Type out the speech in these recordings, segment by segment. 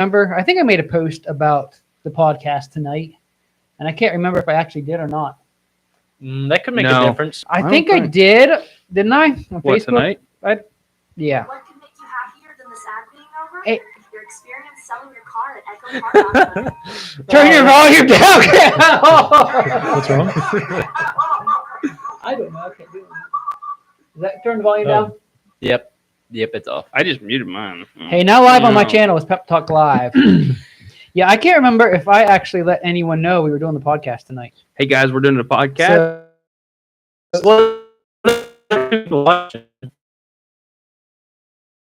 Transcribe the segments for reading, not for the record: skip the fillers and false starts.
remember. I think I made a post about the podcast tonight, and I can't remember if I actually did or not. That could make a difference. I think I did. Didn't I? On What, Facebook? tonight? Yeah. What could make you happier than this ad being over? Hey. Your experience selling your car at Echo Park. Turn your volume down. What's wrong? I don't know. I can't do it. Does that turn the volume down? Yep, it's off. I just muted mine. Hey, now live on my channel is Pep Talk Live. Yeah, I can't remember if I actually let anyone know we were doing the podcast tonight. Hey guys, we're doing a podcast.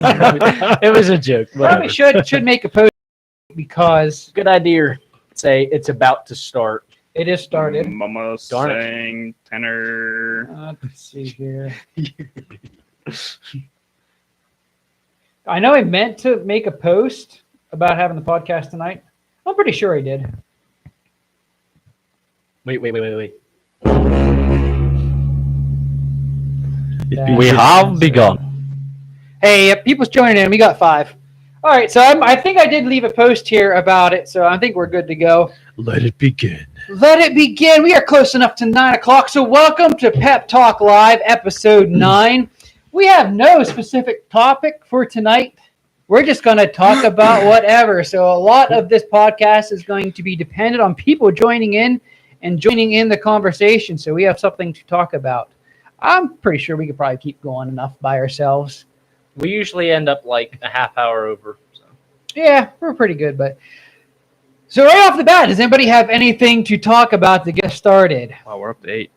It was a joke. Probably should make a post because Good idea. Say it's about to start. it is started. Mama Darn it. sang tenor. Let's see here. I know I meant to make a post about having the podcast tonight. I'm pretty sure I did. Wait. That- We have begun. Hey, people's joining in. We got 5. All right, so I think I did leave a post here about it, so I think we're good to go. Let it begin. Let it begin. We are close enough to 9 o'clock, so welcome to Pep Talk Live, episode 9. We have no specific topic for tonight. We're just going to talk about whatever. So a lot of this podcast is going to be dependent on people joining in and joining in the conversation, so we have something to talk about. I'm pretty sure we could probably keep going enough by ourselves. We usually end up like a half hour over. So. Yeah, we're pretty good, but so right off the bat, does anybody have anything to talk about to get started? Wow, we're up to 8.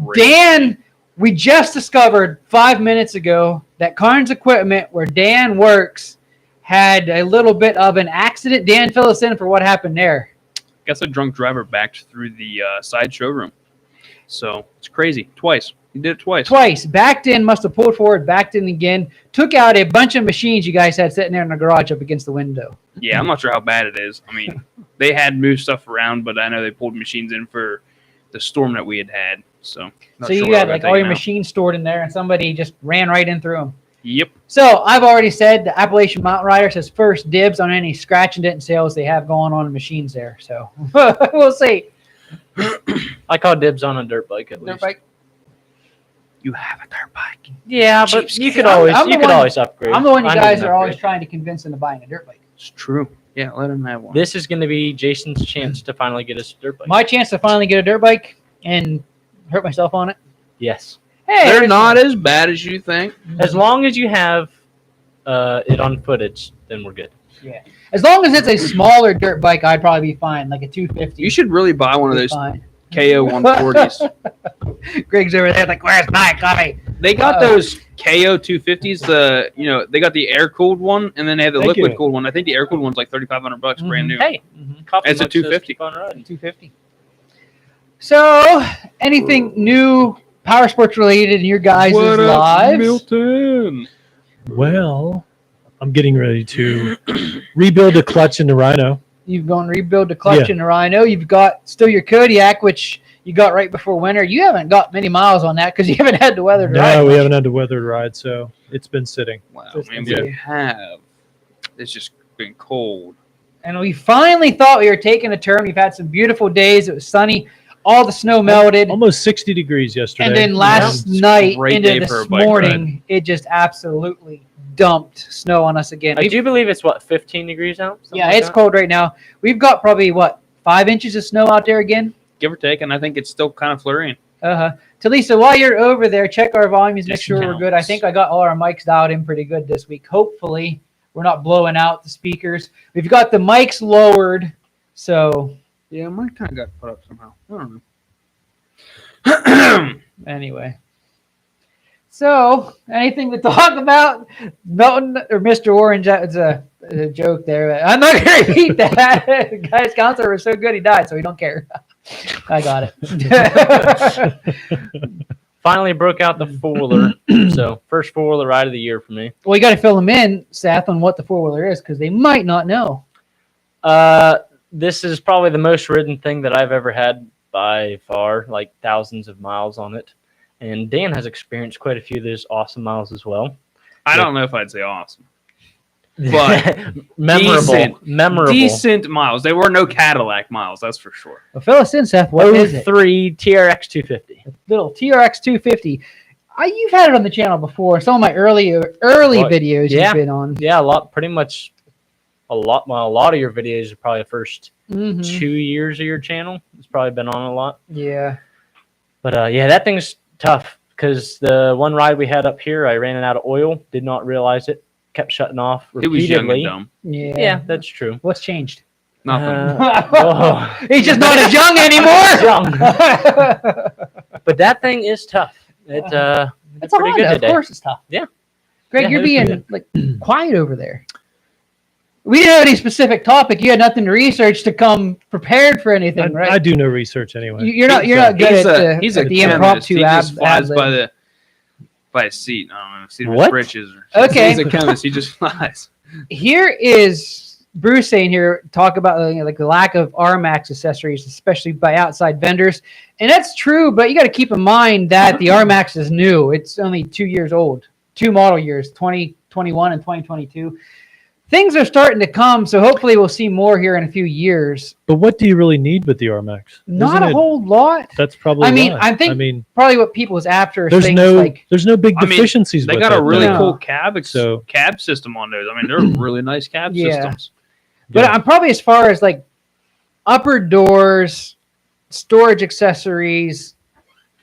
Great. Dan, we just discovered 5 minutes ago that Carnes Equipment, where Dan works, had a little bit of an accident. Dan, fill us in for what happened there. Guess a drunk driver backed through the side showroom. So it's crazy. Twice. He did it twice. Twice. Backed in, must have pulled forward, backed in again, took out a bunch of machines you guys had sitting there in the garage up against the window. Yeah, I'm not sure how bad it is. I mean, they had moved stuff around, but I know they pulled machines in for the storm that we had. So, So you had like all your machines stored in there, and somebody just ran right in through them. Yep. So I've already said the Appalachian Mountain Rider says first dibs on any scratch and dent sales they have going on in machines there. So we'll see. I call dibs on a dirt bike at least. Dirt bike? You have a dirt bike. Yeah, but Cheapskate. you could always I'm upgrade. I'm the one you I need guys an are always upgrade. trying to convince into buying a dirt bike. It's true. Yeah, let him have one. This is going to be Jason's chance to finally get us a dirt bike. My chance to finally get a dirt bike and hurt myself on it. Yes. Hey, They're not as bad as you think. As long as you have it on footage, then we're good. Yeah. As long as it's a smaller dirt bike, I'd probably be fine, like a 250. You should really buy one of Be those fine. KO 140s. Greg's over there like, where's my coffee? They got those KO 250s. They got the air cooled one, and then they have the Thank liquid you. cooled one. I think the air cooled one's like $3,500 brand new. Hey, coffee It's a mugs says 250. keep on riding. 250. So, anything new power sports related in your guys' What up, lives? Milton? Well, I'm getting ready to rebuild a clutch in the Rhino. You've gone rebuild the clutch Yeah. in the Rhino. You've got still your Kodiak, which you got right before winter. You haven't got many miles on that because you haven't had the weather to ride. No, we haven't had the weather to ride, so it's been sitting. Wow, Just man, consider- we have. It's just been cold. And we finally thought we were taking a turn. We've had some beautiful days. It was sunny. All the snow melted. Almost 60 degrees yesterday. And then last Yeah. night Great into day for this a bike morning, it just absolutely dumped snow on us again. I do believe it's 15 degrees out. Something Yeah, like it's that? cold right now. We've got probably 5 inches of snow out there again. Give or take, and I think it's still kind of flurrying. Talisa, while you're over there, check our volumes, make Just sure we're good. I counts. think I got all our mics dialed in pretty good this week. Hopefully, we're not blowing out the speakers. We've got the mics lowered, so Yeah, mine kind of got put up somehow. I don't know. anyway. So, anything to talk about? Milton or Mr. Orange, that was a joke there. I'm not going to repeat that. The guy's counselor was so good he died, so we don't care. I got it. Finally broke out the four-wheeler. So, first four-wheeler ride of the year for me. Well, you got to fill them in, Seth, on what the four-wheeler is, because they might not know. This is probably the most ridden thing that I've ever had by far, like thousands of miles on it. And Dan has experienced quite a few of those awesome miles as well. I don't know if I'd say awesome. but memorable. decent miles. They were no Cadillac miles, that's for sure. Well, fill us in, Seth. What is it? 03 TRX 250. Little TRX 250. You've had it on the channel before. Some of my early videos you've been on. Yeah, a lot of your videos are probably the first 2 years of your channel. It's probably been on a lot. Yeah. But that thing's tough because the one ride we had up here, I ran it out of oil, did not realize it, kept shutting off repeatedly. It was young and dumb. Yeah, that's true. What's changed? Nothing. He's just not as young anymore. But that thing is tough. It's pretty good today. Of course it's tough. Yeah. Greg, you're being quiet over there. We didn't have any specific topic. You had nothing to research to come prepared for anything, right? I do no research anyway. You're not good at the impromptu He just flies by his seat. I don't know, seat of his What? britches. Okay. He's a chemist. He just flies. Here is Bruce saying here, talk about the lack of Rmax accessories, especially by outside vendors. And that's true, but you got to keep in mind that the Rmax is new. It's only 2 years old, 2 model years, 2021 and 2022. Things are starting to come, so hopefully we'll see more here in a few years. But what do you really need with the Rmax? Not a whole lot. That's probably. I think probably what people is after is there's no big deficiencies. They got a really cool cab system on those. I mean, they're really nice cab systems. But I'm probably as far as like upper doors, storage accessories.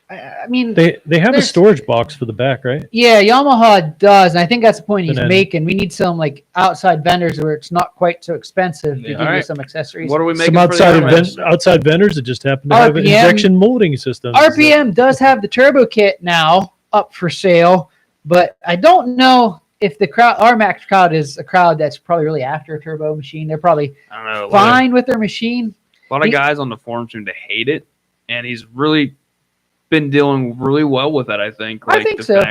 I mean, they have a storage box for the back, right? Yeah, Yamaha does, and I think that's the point he's making. We need some like outside vendors where it's not quite so expensive to give you some accessories. What are we making? Some outside vendors that just happen to have an injection molding system. RPM does have the turbo kit now up for sale, but I don't know if the Rmax crowd is a crowd that's probably really after a turbo machine. They're probably fine with their machine. A lot of guys on the forum seem to hate it, and he's really been dealing really well with that. I think. I think so.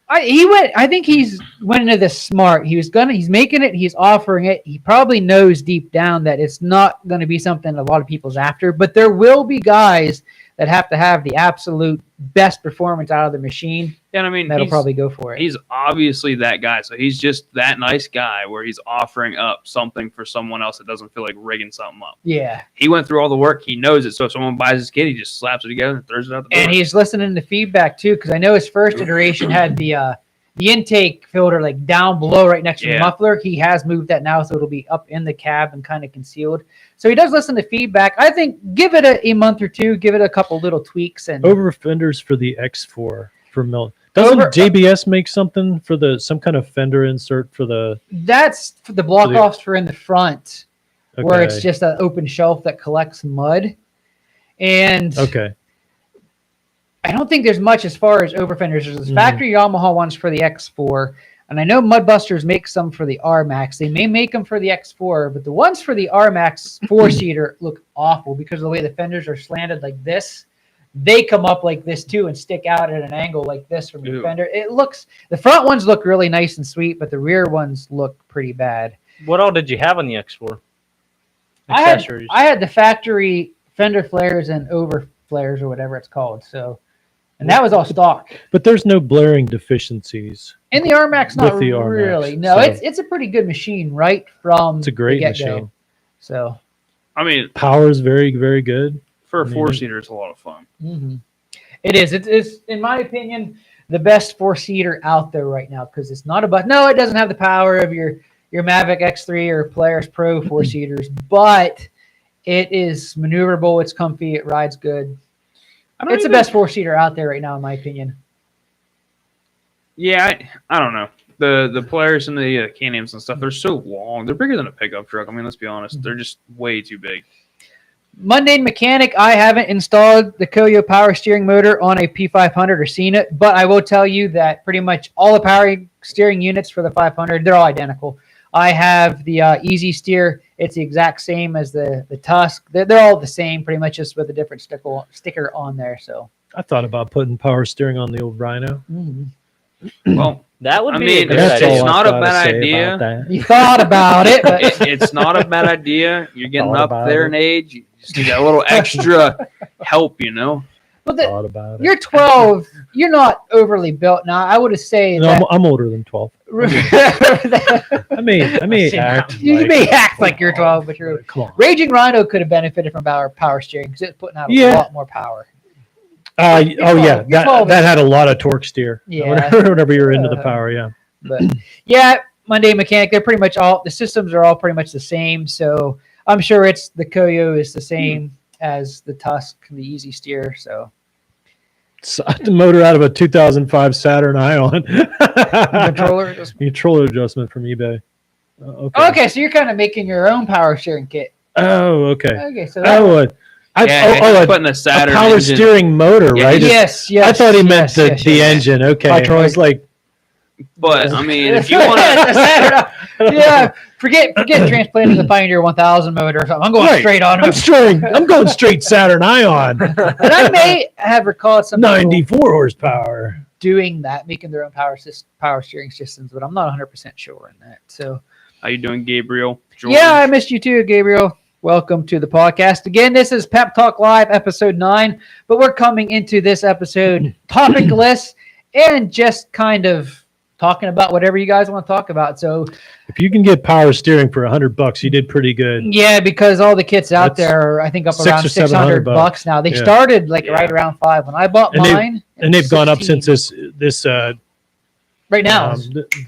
I think he's went into this smart. He's making it. He's offering it. He probably knows deep down that it's not going to be something a lot of people's after. But there will be guys that have to have the absolute best performance out of the machine. And I mean, that'll probably go for it. He's obviously that guy. So he's just that nice guy where he's offering up something for someone else that doesn't feel like rigging something up. Yeah. He went through all the work. He knows it. So if someone buys his kit, he just slaps it together and throws it out the door. And he's listening to feedback too, because I know his first iteration had the intake filter like down below right next to the muffler. He has moved that now, so it'll be up in the cab and kind of concealed. So he does listen to feedback. I think give it a month or two, give it a couple little tweaks. And over fenders for the X4 for Mill. Doesn't JBS make something for some kind of fender insert for the? That's for the block offs for in the front, where it's just an open shelf that collects mud. And I don't think there's much as far as over fenders. There's factory Yamaha ones for the X4, and I know Mudbusters makes some for the Rmax. They may make them for the X4, but the ones for the Rmax 4-seater look awful because of the way the fenders are slanted like this. They come up like this too and stick out at an angle like this from the fender. The front ones look really nice and sweet, but the rear ones look pretty bad. What all did you have on the X4? Accessories. I had the factory fender flares and over flares or whatever it's called. So, and that was all stock. But there's no blaring deficiencies. In the Rmax, not the Rmax, really. No, it's a pretty good machine right from it's a great machine. So, I mean, power is very, very good. For a 4-seater, it's a lot of fun. Mm-hmm. It is. It's, in my opinion, the best 4-seater out there right now because it's not about. No, it doesn't have the power of your Mavic X3 or Polaris Pro 4-seaters, but it is maneuverable. It's comfy. It rides good. It's the best 4-seater out there right now, in my opinion. Yeah, I don't know. The Polaris and the Can-Ams and stuff, they're so long. They're bigger than a pickup truck. I mean, let's be honest. They're just way too big. Mundane Mechanic, I haven't installed the Koyo power steering motor on a P500 or seen it, but I will tell you that pretty much all the power steering units for the 500, they're all identical. I have the Easy Steer. It's the exact same as the Tusk. They're all the same, pretty much just with a different sticker on there. So I thought about putting power steering on the old Rhino. Mm-hmm. Well, that would be. It's not a bad idea. You thought about it, but it's not a bad idea. You're getting up there in age. You just need a little extra help, you know. Well, you're 12. You're not overly built now. I would have said. No, I'm older than 12. I may act. You may act like you're 12, but you're. Come on. Raging Rhino could have benefited from our power steering because it's putting out a Yeah. lot more power. Oh You're yeah, 12, you're 12. that had a lot of torque steer. Yeah. Whenever you're into the power, yeah. But yeah, Monday Mechanic, they're pretty much all the systems are all pretty much the same. So I'm sure it's the Koyo is the same as the Tusk, the Easy Steer. So The motor out of a 2005 Saturn Ion. Controller adjustment from eBay. Okay, so you're kind of making your own power steering kit. Oh, okay. Okay, so putting a Saturn power engine. steering motor, Yeah, right? yes. I thought he meant the yes. engine. Okay, Hi, Troy. I was like, But I mean, if you want to, yeah, forget transplanting the Pioneer 1000 motor or something. I'm going Right. straight on it. I'm going straight Saturn Ion. And I may have recalled some people 94 horsepower. doing that, making their own power steering systems, but I'm not 100% sure in that. So, how you doing, Gabriel? Jordan? yeah, I missed you too, Gabriel. Welcome to the podcast. Again, this is Pep Talk Live, episode 9, but we're coming into this episode topicless and just kind of talking about whatever you guys want to talk about. So, If you can get power steering for $100, you did pretty good. yeah, because all the kits out That's there are, I think, up $600 around or $600 $700 now. They Yeah. started right around $5 when I bought And mine. And they've gone up 16. since this right now.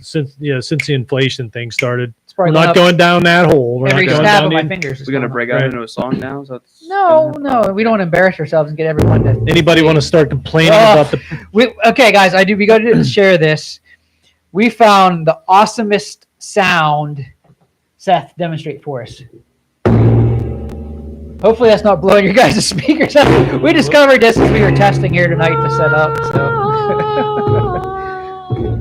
since the inflation thing started. It's probably We're not going up going down that hole. We're every not going snap down of my in- fingers. is We're gonna going break up. out Right. into a song now. So that's No, we don't want to embarrass ourselves and get everyone to. Anybody want to start complaining Oh. about the? Okay, guys, we got to share this. We found the awesomest sound. Seth, demonstrate for us. Hopefully that's not blowing your guys' speakers up. We discovered this as we were testing here tonight to set up. So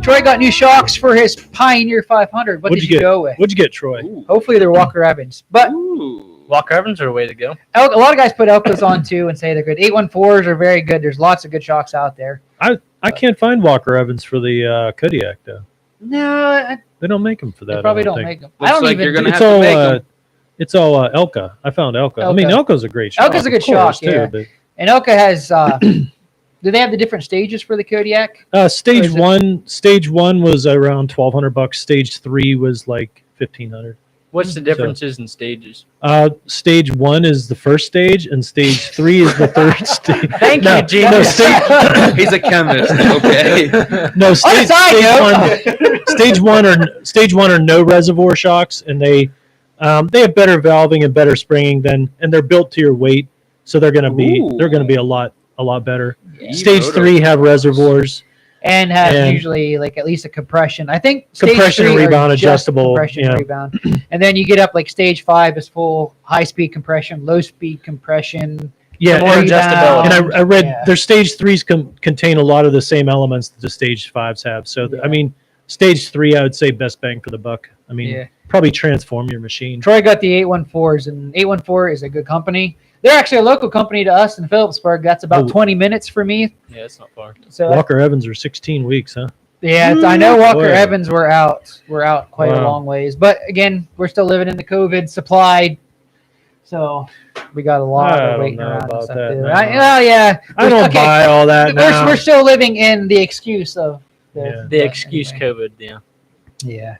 Troy got new shocks for his Pioneer 500. What What'd did you you get? go with? What'd you get, Troy? Ooh. Hopefully they're Walker Evans. But Ooh. Walker Evans are a way to go. a lot of guys put Elkas on too and say they're good. 814s are very good. There's lots of good shocks out there. I can't find Walker Evans for the Kodiak though. No, They don't make them for that. they probably I don't think. make them. Looks I don't like even. you're gonna It's have to all make 'em. it's all Elka. I found Elka. I mean, Elka. Elka's a great shock. Elka's a good of course, shock, yeah. But, And Elka has. Do they have the different stages for the Kodiak? stage Or is it- one was around $1,200. Stage 3 was like $1,500. What's the differences in stages? Stage 1 is the first stage, and stage 3 is the third stage. Thank No, you, no, genius. He's a chemist. Okay. No, On a stage, side stage note, one. Stage one are no reservoir shocks, and they have better valving and better springing and they're built to your weight, so they're gonna be Ooh. a lot better. Yeah. Stage Motor. 3 have reservoirs. and have And- usually like at least a compression. I think stage Compression 3 and are rebound just adjustable, Compression yeah. and rebound, and then you get up like stage 5 is full high speed compression, low speed compression. Yeah, more and, adjustability. and I read Yeah. their stage 3s contain a lot of the same elements that the stage 5s have. So Yeah. I mean, stage 3 I would say best bang for the buck. I mean, Yeah. probably transform your machine. Troy got the 814s, and 814 is a good company. They're actually a local company to us in Phillipsburg. That's about Oh. 20 minutes for me. Yeah, it's not far. So Walker Evans are 16 weeks, huh? yeah, I know Walker Boy. Evans were out. We're out quite a Wow. long ways, but again, we're still living in the COVID supply, so we got a lot I of don't waiting know around and about stuff. that too. now. Well, yeah, I don't Okay, buy all that now. we're still living in the excuse of Yeah. The excuse anyway. COVID, yeah. Yeah.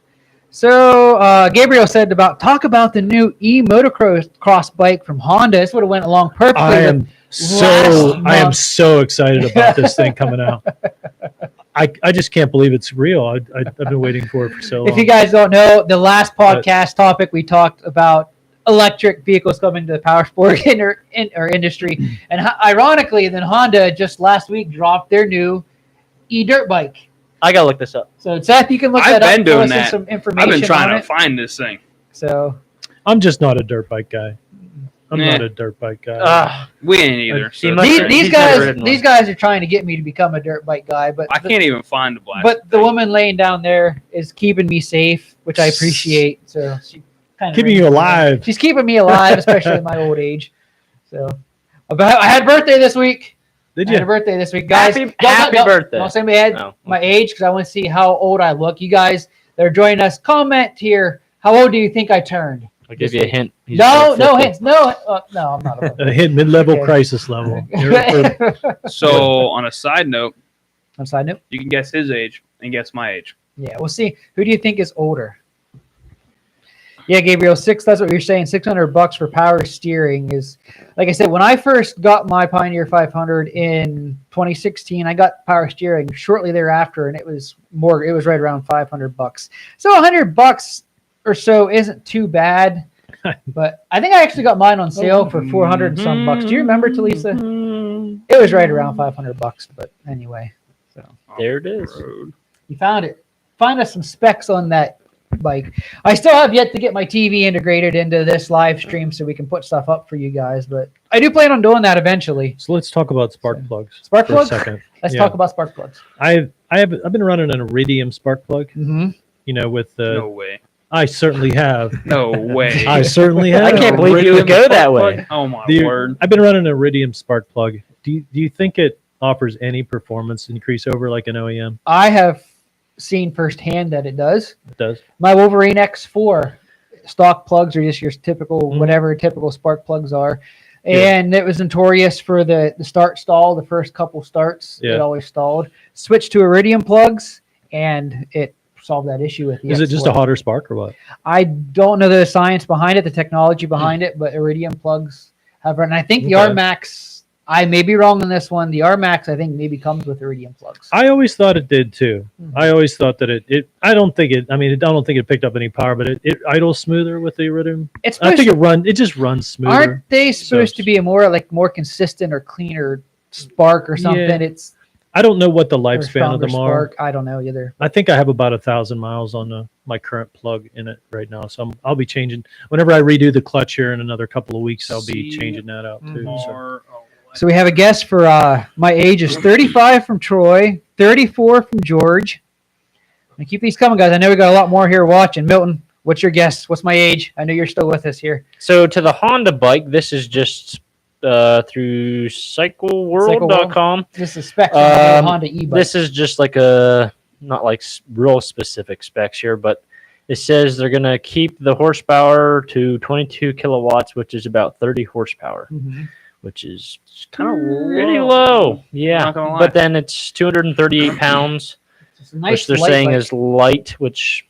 So Gabriel said talk about the new motocross bike from Honda. This would have went along perfectly. I with am last month. so excited about this thing coming out. I just can't believe it's real. I've been waiting for it for so long. If you guys don't know, the last podcast topic we talked about electric vehicles coming to the power sport industry, and ironically, then Honda just last week dropped their new e-dirt bike. I gotta look this up. So Seth, you can look I've that up. been Throw doing us in that. some information I've been trying on to it. find this thing. So I'm just not a dirt bike guy. I'm Nah. not a dirt bike guy. Ah, We ain't either. He So must- these he's never guys, ridden these one. guys are trying to get me to become a dirt bike guy, but I can't even find the black. But the woman laying down there is keeping me safe, which I appreciate. So she kind of Keeping you alive. She's keeping me alive, especially in my old age. So, I had a birthday this week. Did I had a you? birthday this week, guys. Happy birthday. Don't say my head, No. my age, because I want to see how old I look. You guys that are joining us, comment here. How old do you think I turned? I'll give you a hint. He's No, about no 50. hints. No, no, I'm not. A hit mid-level Okay. crisis level. You're- so on a side note, On side note, you can guess his age and guess my age. Yeah, we'll see. Who do you think is older? Yeah, Gabriel, that's what you're saying. $600 for power steering is, like I said, when I first got my Pioneer 500 in 2016, I got power steering shortly thereafter, and it was right around $500. So $100 or so isn't too bad. But I think I actually got mine on sale for 400 and some bucks. Do you remember, Talisa? It was right around $500, but anyway. So There it is. you found it. Find us some specs on that bike. I still have yet to get my TV integrated into this live stream so we can put stuff up for you guys, but I do plan on doing that eventually. So let's talk about spark plugs. Spark for plugs? a second. Let's talk about spark plugs. I've been running an iridium spark plug. Mm-hmm. You know, with the. No way. I certainly have. No way. I certainly have. I can't believe you would go that way. Oh my The- word. I've been running an iridium spark plug. Do you think it offers any performance increase over like an OEM? I have seen firsthand that it does. It does. My Wolverine X4 stock plugs are just your typical, Mhm. whatever typical spark plugs are. Yeah. And it was notorious for the start stall, the first couple starts. Yeah. It always stalled. Switched to iridium plugs, and it solved that issue with the Is it just a X4. hotter spark or what? I don't know the science behind it, the technology behind it, but iridium plugs have run. And I think the Okay. Rmax, I may be wrong on this one. The Rmax, I think, maybe comes with iridium plugs. I always thought it did too. Mhm. I always thought that it. I don't think it. I mean, I don't think it picked up any power, but it idles smoother with the iridium. It's I supposed think to, it just runs smoother. aren't they supposed to be a more consistent or cleaner spark or something? Yeah. It's I don't know what the or lifespan of stronger them are. spark. I don't know either. I think I have about 1,000 miles on my current plug in it right now. So I'll be changing whenever I redo the clutch here in another couple of weeks. I'll be changing that out too. Mhm. So. So we have a guess for my age is 35 from Troy, 34 from George. And keep these coming, guys. I know we got a lot more here watching. Milton, what's your guess? What's my age? I know you're still with us here. So to the Honda bike, this is just through cycleworld.com. This is specs on the Um, Honda e-bike. This is just like not like real specific specs here, but it says they're going to keep the horsepower to 22 kilowatts, which is about 30 horsepower, Mhm. which is Kind of pretty low. Yeah. Not gonna lie. But then it's 238 pounds, It's a nice which they're light saying bike. is light, which,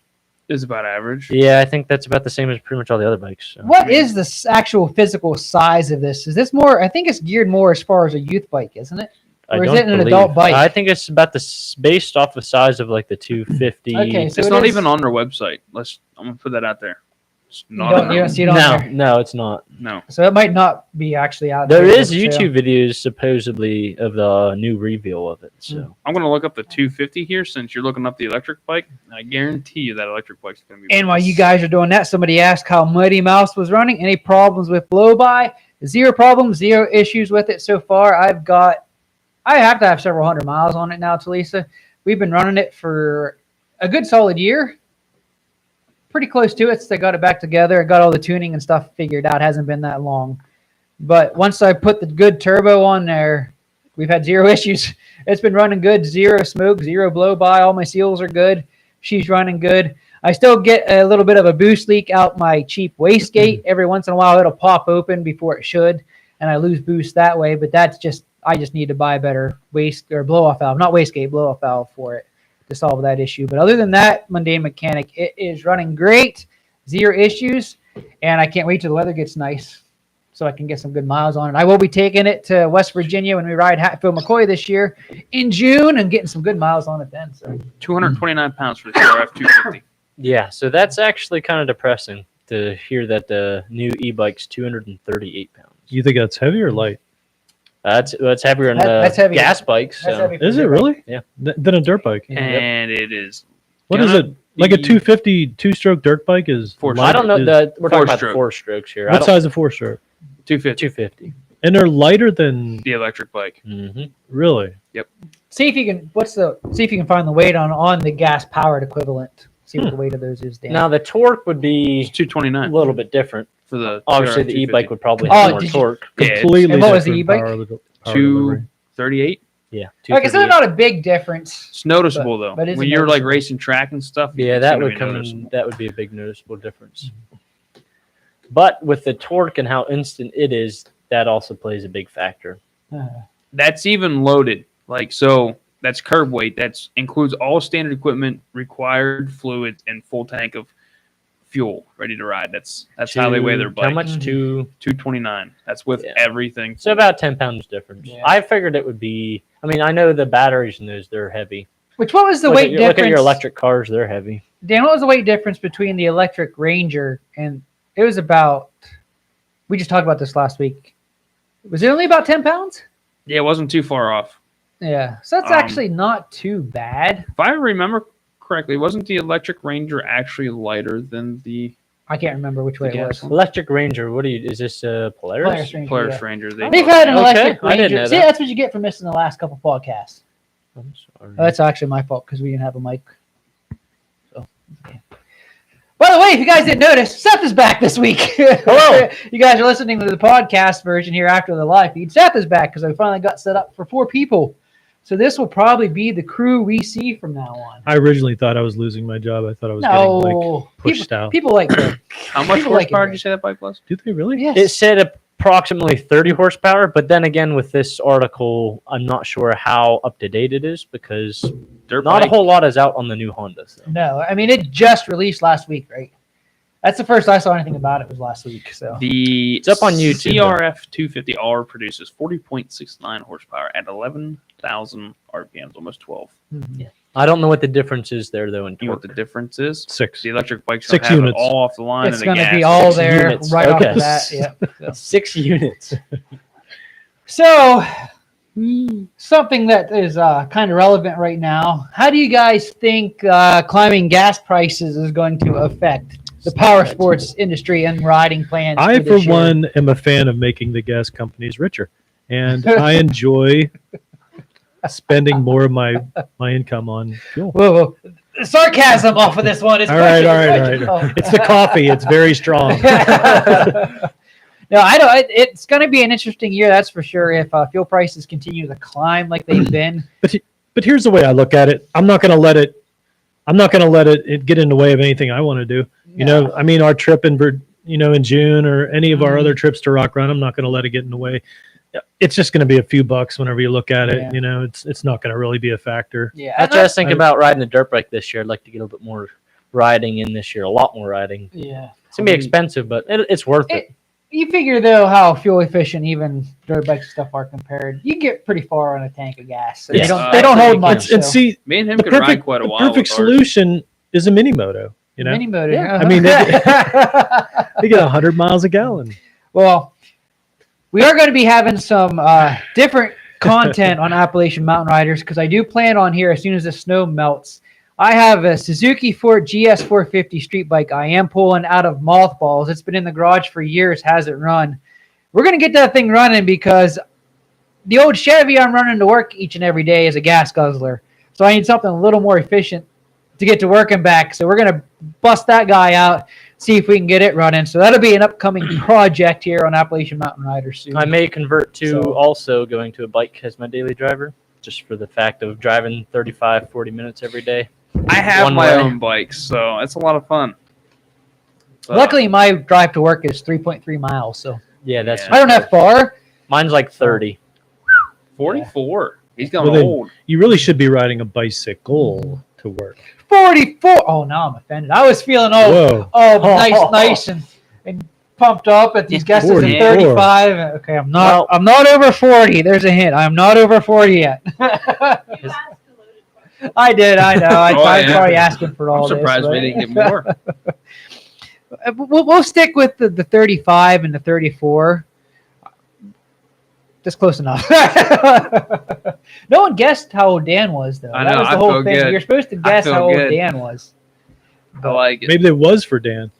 Is about average. yeah, I think that's about the same as pretty much all the other bikes. So. What is the actual physical size of this? Is this more? I think it's geared more as far as a youth bike, isn't it? I Or is don't it an believe- adult bike? I think it's about based off the size of like the 250. Okay, so It's it not is- even on their website. I'm gonna put that out there. It's You not don't, on you don't see it on No, there. no, it's not. No. So it might not be actually out There there. is YouTube videos supposedly of the new reveal of it. So I'm gonna look up the 250 here since you're looking up the electric bike. And I guarantee you that electric bike's gonna be. And while you guys are doing that, somebody asked how Mighty Mouse was running. Any problems with blow by? Zero problems, zero issues with it so far. I have to have several hundred miles on it now, Talisa. We've been running it for a good solid year. Pretty close to it. So they got it back together. I got all the tuning and stuff figured out. Hasn't been that long. But once I put the good turbo on there, we've had zero issues. It's been running good. Zero smoke, zero blow by. All my seals are good. She's running good. I still get a little bit of a boost leak out my cheap wastegate. Every once in a while, it'll pop open before it should, and I lose boost that way. But I just need to buy a better blow-off valve, not wastegate, blow-off valve for it to solve that issue. But other than that, mundane mechanic, it is running great, zero issues, and I can't wait till the weather gets nice so I can get some good miles on it. I will be taking it to West Virginia when we ride Hatfield McCoy this year in June and getting some good miles on it then. So 229 pounds for the CRF 250. yeah, so that's actually kind of depressing to hear that the new e-bike's 238 pounds. You think that's heavy or light? That's heavier than That's heavy. gas bikes. That's So. heavy for Is it dirt bike. really? Yeah. Than a dirt bike. Yeah. And it is. What is gonna it? Like a be 250 two-stroke dirt bike is. Four I don't know. We're talking about Four-stroke. the 4-strokes here. What size of four-stroke? 250. 250. And they're lighter than The electric bike. Mm-hmm. really. See if you can find the weight on the gas powered equivalent. See what the weight of those is, Dan. Now the torque would be It's 229 a little bit different. for the. Obviously, CRF the e-bike 250. would probably Oh, have more did you- torque. Yeah, it's Completely And what was the different e-bike? power delivery. 238. Yeah. Okay, so 238. not a big difference. It's noticeable though. but it's When you're like noticeable. racing track and stuff. Yeah, it's that gonna would be come. noticeable. That would be a big noticeable difference. But with the torque and how instant it is, that also plays a big factor. That's even loaded. Like so, that's curb weight. That's includes all standard equipment, required fluids, and full tank of fuel ready to ride. That's how they weigh their bike. How much? 229. That's with Yeah. everything. So about 10 pounds difference. Yeah. I figured it would be. I mean, I know the batteries in those, they're heavy. Which what was the Look weight at your, difference? Look at your electric cars, they're heavy. Dan, what was the weight difference between the electric Ranger and it was about? We just talked about this last week. Was it only about 10 pounds? Yeah, it wasn't too far off. Yeah, so that's actually not too bad. If I remember correctly, wasn't the electric Ranger actually lighter than the I can't remember which way it gas was. one? Electric Ranger, what do you? Is this Polaris? Ranger, Polaris yeah. Ranger? They've had an Okay, electric I didn't Ranger. know See, that. that's what you get for missing the last couple podcasts. I'm sorry. That's actually my fault because we didn't have a mic. So, okay. By the way, if you guys didn't notice, Seth is back this week. Hello. You guys are listening to the podcast version here after the live feed. Seth is back because I finally got set up for 4 people. So this will probably be the crew we see from now on. I originally thought I was losing my job. I thought I was getting No, pushed out. people like that. How much People like it, horsepower right? did you say that bike was? Do they really? Yes. It said approximately 30 horsepower, but then again, with this article, I'm not sure how up to date it is because Dirt not a bike? whole lot is out on the new Hondas. Though. No, I mean it just released last week, right? That's the first I saw anything about it was last week. So The It's up on YouTube, CRF 250R produces 40.69 horsepower at 11,000 RPMs, almost 12. I don't know what the difference is there though in You know what torque. the difference is? 6. The electric bikes 6 don't have units. it all off the line. it's and going the to gas be all is- there units. right off Okay. the bat. Yep. 6 units. So something that is kind of relevant right now. How do you guys think climbing gas prices is going to affect the power sports industry and riding plans? I, for this year? one, am a fan of making the gas companies richer, and I enjoy spending more of my income on fuel. Whoa. Sarcasm off of this one. It's All right. Oh. It's the coffee. It's very strong. No, I don't. It's going to be an interesting year, that's for sure. If fuel prices continue to climb like they've been. But here's the way I look at it. I'm not going to let it get in the way of anything I want to do. You know, I mean, our trip in June or any of our other trips to Rock Run, I'm not going to let it get in the way. It's just going to be a few bucks whenever you look at it. Yeah. You know, it's not going to really be a factor. Yeah, That's what I was thinking about riding a dirt bike this year. I'd like to get a little bit more riding in this year, a lot more riding. Yeah. It's going to be expensive, but it's worth it. You figure though how fuel efficient even dirt bikes and stuff are compared. You get pretty far on a tank of gas. So Yeah. they don't hold You much. can. And see, Me and him the could ride perfect, quite a the while. perfect with ours. solution is a mini moto. You know, Mini motor. I mean, they get 100 miles a gallon. Well, we are going to be having some different content on Appalachian Mountain Riders because I do plan on here as soon as the snow melts. I have a Suzuki Fort GS 450 street bike. I am pulling out of mothballs. It's been in the garage for years, hasn't run. We're going to get that thing running because the old Chevy I'm running to work each and every day is a gas guzzler. So I need something a little more efficient to get to work and back. So we're going to bust that guy out, see if we can get it running. So that'll be an upcoming project here on Appalachian Mountain Riders soon. I may convert to So- also going to a bike as my daily driver, just for the fact of driving 35, 40 minutes every day. I have One my way. own bike, so it's a lot of fun. So, Luckily, my drive to work is 3.3 miles. So Yeah, that's Yeah. I don't have far. mine's like 30. 44. He's going Well, then- old. You really should be riding a bicycle to work. 44. Oh, now I'm offended. I was feeling Whoa. nice and pumped up at these guesses at 44. 35. Okay, I'm not. Well- I'm not over 40. There's a hint. I'm not over 40 yet. I did. I know. I Oh, was yeah. probably asking for all I'm surprised this. we didn't get more. We'll stick with the 35 and the 34. That's close enough. No one guessed how old Dan was, though. I That know, was the I whole feel thing. good. You're supposed to guess feel how old good. Dan was. I like it. Maybe it was for Dan.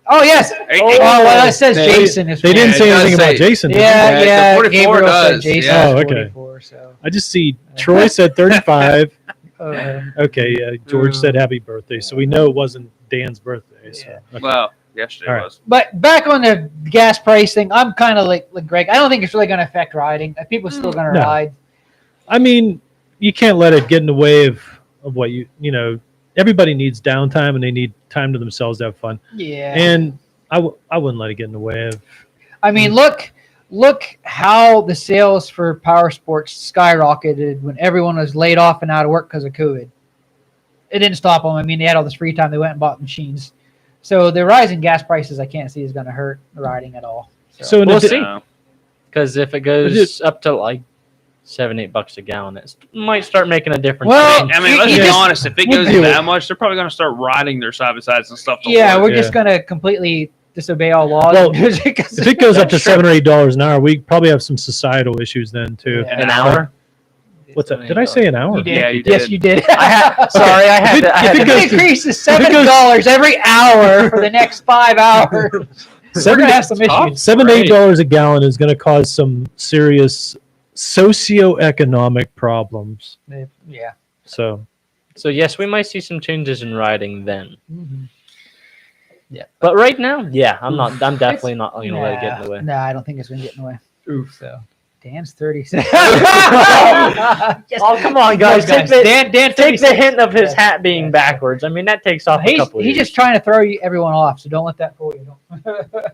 Oh, yes. Hey, Oh, hey, well, that says they- Jason. Is They didn't Yeah, say it does anything about say- Jason. did they? Yeah, Yeah, yeah. the 44 Gabriel said does, Jason yeah. was Oh, okay. 44, so. I just see Troy said 35. Uh, Okay, George said happy birthday, so we know it wasn't Dan's birthday. So. Yeah. Okay. Well, yesterday All right. was. but back on the gas price thing, I'm kind of like Greg. I don't think it's really going to affect riding. People are still going to No. ride. I mean, you can't let it get in the way of what you know. Everybody needs downtime and they need time to themselves to have fun. Yeah. And I wouldn't let it get in the way of. I mean, look, look how the sales for power sports skyrocketed when everyone was laid off and out of work because of COVID. It didn't stop them. I mean, they had all this free time. They went and bought machines. So the rise in gas prices, I can't see is going to hurt riding at all. So We'll see. Because if it goes up to like $7-8 a gallon, it might start making a difference. Well, I mean, let's You be just- honest. If it we'll goes do that it. much, they're probably going to start riding their side by sides and stuff. To Yeah, work. we're just going to completely disobey all laws. Well, because if it goes up to $7 or $8 an hour, we probably have some societal issues then too. Yeah. An hour? What's that? Did I say an hour? You did. Yeah, you Yes, did. you did. Sorry, I had to. I had if to it It goes make- increases if it $7 every hour for the next 5 hours. We're going to have some issues. $7 to $8 a gallon is going to cause some serious socioeconomic problems. Yeah. So So yes, we might see some changes in riding then. Mm-hmm. Yeah. But right now, yeah, I'm definitely not going to let it get in the way. No, I don't think it's going to get in the way. Oof. So Dan's 30. Oh, come on, guys. Dan, Take the 36. hint of his Yes. hat being backwards. I mean, that takes off a He's couple years. just trying to throw everyone off, so don't let that fool you. I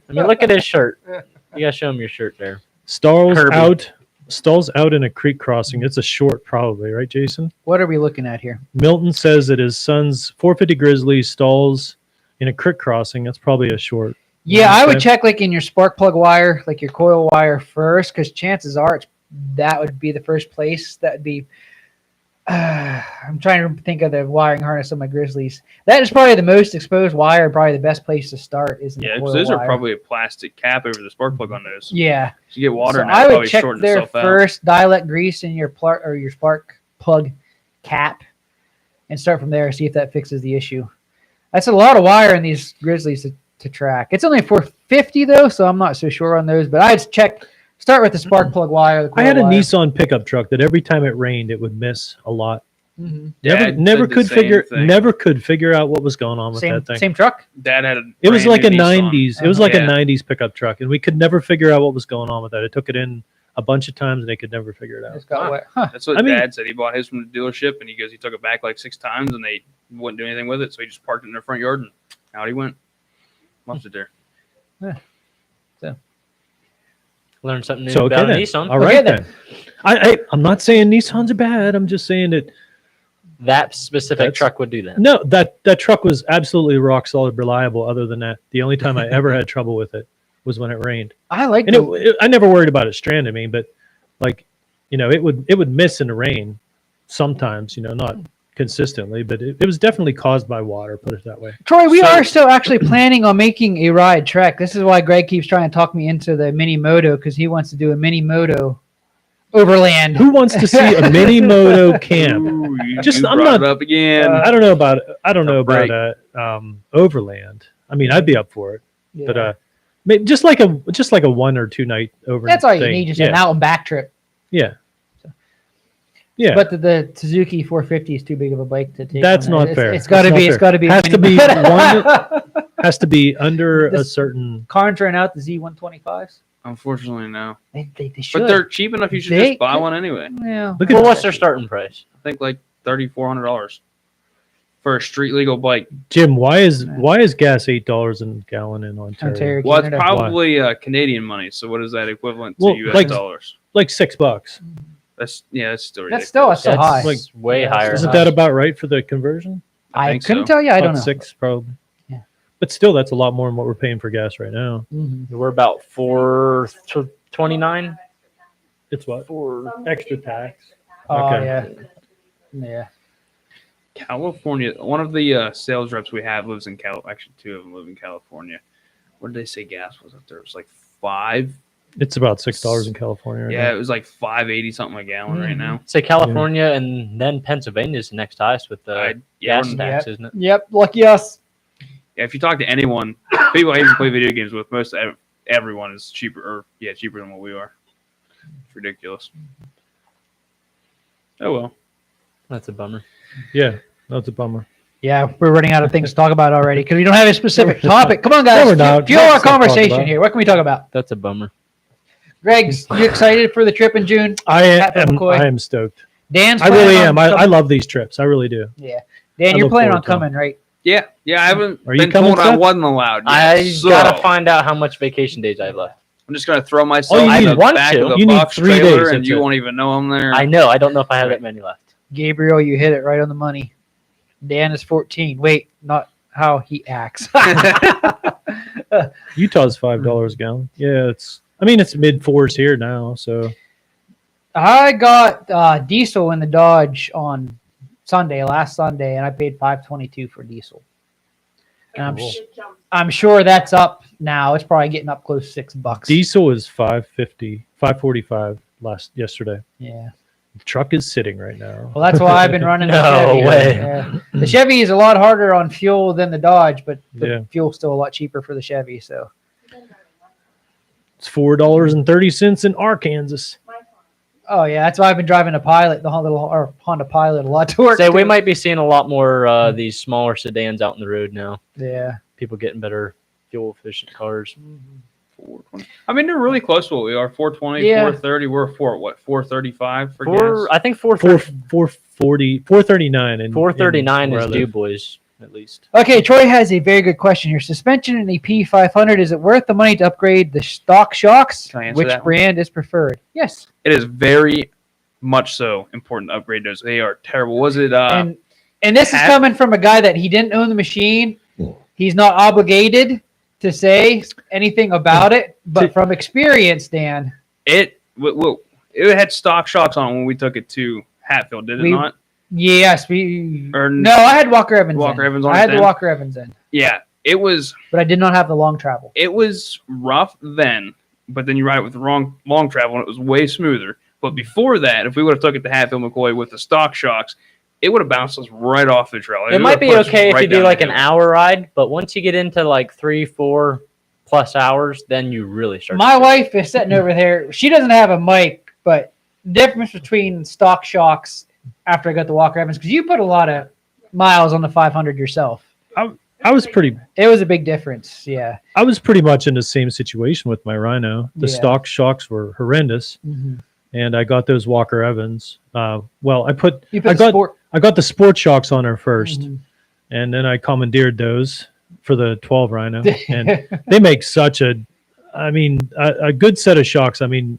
mean, look at his shirt. You got to show him your shirt there. stalls Kirby. out in a creek crossing. It's a short probably, right, Jason? What are we looking at here? Milton says that his son's 450 Grizzly stalls in a creek crossing. That's probably a short. Yeah, I would Okay. check like in your spark plug wire, like your coil wire first, because chances are that would be the first place. That would be. I'm trying to think of the wiring harness of my Grizzlies. That is probably the most exposed wire. Probably the best place to start is in Yeah, the 'cause coil those are wire. probably a plastic cap over the spark plug on those. Yeah. So you get water So and I that would probably check shorten their itself out. first dialect grease in your plug or your spark plug cap, and start from there. See if that fixes the issue. That's a lot of wire in these Grizzlies to track. It's only 450 though, so I'm not so sure on those. But I'd start with the spark plug wire. The I had a coil wire. Nissan pickup truck that every time it rained, it would miss a lot. Mhm. Dad Never said the could same figure thing. never could figure out what was going on with Same that thing. same truck. Dad had a It was brand like a new Nissan. 90s. It was like Yeah. a 90s pickup truck, and we could never figure out what was going on with that. I took it in a bunch of times, and they could never figure it out. It's got Huh. wet. Huh. That's what I mean- Dad said. He bought his from the dealership, and he goes, he took it back like 6 times, and they wouldn't do anything with it, so he just parked it in their front yard, and out he went. Left it there. Learn something new So okay about a then. Nissan. All right Okay, then. I'm not saying Nissans are bad. I'm just saying that That specific That's- truck would do that. no, that truck was absolutely rock solid, reliable. Other than that, the only time I ever had trouble with it was when it rained, I like and the, I never worried about it stranding me. But like, it would miss in the rain sometimes. Not consistently, but it was definitely caused by water. Put it that way. Troy. We So- are still actually planning on making a ride trek. This is why Greg keeps trying to talk me into the mini moto because he wants to do a mini moto overland. Who wants to see a mini moto camp? Ooh, you I'm brought not- it up again. I don't know about break. overland. I mean, I'd be up for it, Yeah. but just like a 1 or 2 night overland. That's all you thing. need, just yeah. an out and back trip. Yeah. Yeah. But the Suzuki 450 is too big of a bike to take. That's on not that. fair. It's got to That's be. not It's fair. got to be. a Has to mini- be has to be under a This- certain. Carnes trying out the Z125s. Unfortunately, no. They should. But they're cheap enough. You should They just buy could- one anyway. Yeah. Look at Well, what's their starting price? I think like $3,400 for a street legal bike. Jim, why is gas $8 a gallon in Ontario? Ontario. Well, it's Canada. probably Canadian money. So what is that equivalent to Well, US like- dollars? Like $6. That's still ridiculous. That's still That's high. like- way Yeah, higher. Isn't high. that about right for the conversion? I I think couldn't so. tell you. I don't About know. 6 probably. Yeah. But still, that's a lot more than what we're paying for gas right now. Mhm. We're about 429 It's what? for Extra tax. Oh Okay. yeah. Yeah. California. One of the sales reps we have lives in Actually, 2 of them live in California. What did they say gas was up there? It was like 5. It's about $6 in California. Right Yeah, now. it was like 5.80 something a gallon right now. say California, and then Pennsylvania is the next highest with the Yeah, gas tax, isn't it? Yep. Lucky us. if you talk to anyone, people I even play video games with, everyone is cheaper cheaper than what we are. It's ridiculous. Oh well. That's a bummer. Yeah, that's a bummer. Yeah, we're running out of things to talk about already because we don't have a specific topic. Come on, guys. No, we're not. Fuel our Let's not talk conversation about it. here. What can we talk about? That's a bummer. Greg's, you excited for the trip in June? I Pat McCoy. am stoked. Dan's I really planning am. on I coming- love these trips. I really do. Yeah. Dan, I you're look planning on forward to 'em. coming, right? Yeah, I haven't Are you been coming, told I Seth? wasn't allowed. Yet, I so gotta find out how much vacation days I have left. I'm just gonna throw myself you in need the one back to. of the You need box 3 trailer, days, and that's you it. won't even know I'm there. I know. I don't know if I have that many left. Gabriel, you hit it right on the money. Dan is 14. Wait, not how he acts. Utah's $5 a gallon. Yeah, it's mid fours here now. So I got diesel in the Dodge on last Sunday, and I paid $5.22 for diesel. And Cool. I'm sure that's up now. It's probably getting up close to $6. diesel is $5.50, $5.45 yesterday. Yeah. The truck is sitting right now. Well, that's why I've been running the No Chevy. way. Yeah. The Chevy is a lot harder on fuel than the Dodge, but the Yeah. fuel's still a lot cheaper for the Chevy. So It's $4.30 in Arkansas. oh yeah, that's why I've been driving a Pilot, the Honda Pilot, a lot to work. Say we too. might be seeing a lot more these smaller sedans out on the road now. Yeah. People getting better fuel efficient cars. 420. I mean, they're really close to what we are. 420, Yeah. 430. We're for what? 435 for gas. I think 440, 439 and 439 is due, boys, at least. Okay, Troy has a very good question here. Suspension in the P500, is it worth the money to upgrade the stock shocks? Can I answer Which that one? brand is preferred? Yes. It is very much so important to upgrade those. They are terrible. Was it? And this is Pat- coming from a guy that he didn't own the machine. He's not obligated to say anything about it, but from experience, Dan, it had stock shocks on it when we took it to Hatfield, did it not? yes, no, I had Walker Evans. I had the Walker Evans in, Yeah, it was. but I did not have the long travel. It was rough then, but then you ride it with the long travel, and it was way smoother. But before that, if we would have took it to Hatfield McCoy with the stock shocks, it would have bounced us right off the trail. It might be okay if you do like an hour ride, but once you get into like 3-4 plus hours, then you really start. My wife is sitting over there. She doesn't have a mic, but the difference between stock shocks after I got the Walker Evans, because you put a lot of miles on the 500 yourself. I was pretty It was a big difference. Yeah. I was pretty much in the same situation with my Rhino. The Yeah. stock shocks were horrendous, and I got those Walker Evans. Well, I got the sport shocks on her 1st, and then I commandeered those for the 12 Rhino, and they make such a good set of shocks. I mean,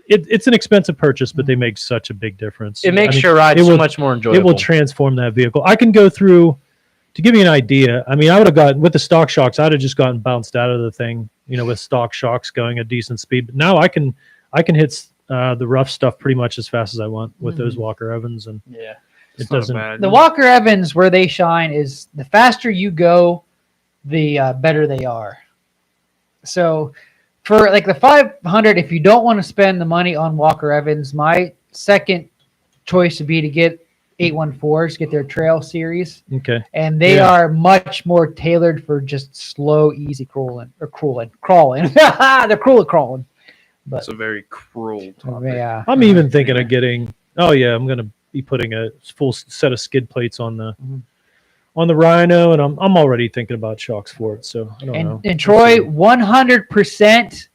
it's an expensive purchase, but they make such a big difference. It makes I mean, your ride it so will- much more enjoyable. It will transform that vehicle. I can go through, to give you an idea, I mean, I would have gotten, with the stock shocks, I'd have just gotten bounced out of the thing, with stock shocks going at decent speed. But now I can hit the rough stuff pretty much as fast as I want with those Walker Evans, and Yeah. it doesn't. The Walker Evans, where they shine, is the faster you go, the better they are. So for like the 500, if you don't want to spend the money on Walker Evans, my second choice would be to get 814s, get their Trail series. Okay. And they are much more tailored for just slow, easy crawling. They're cruel at crawling. But That's a very cruel topic. yeah, I'm even thinking of getting. Oh yeah, I'm gonna be putting a full set of skid plates on the Rhino, and I'm already thinking about shocks for it. So I don't know. And Troy, 100%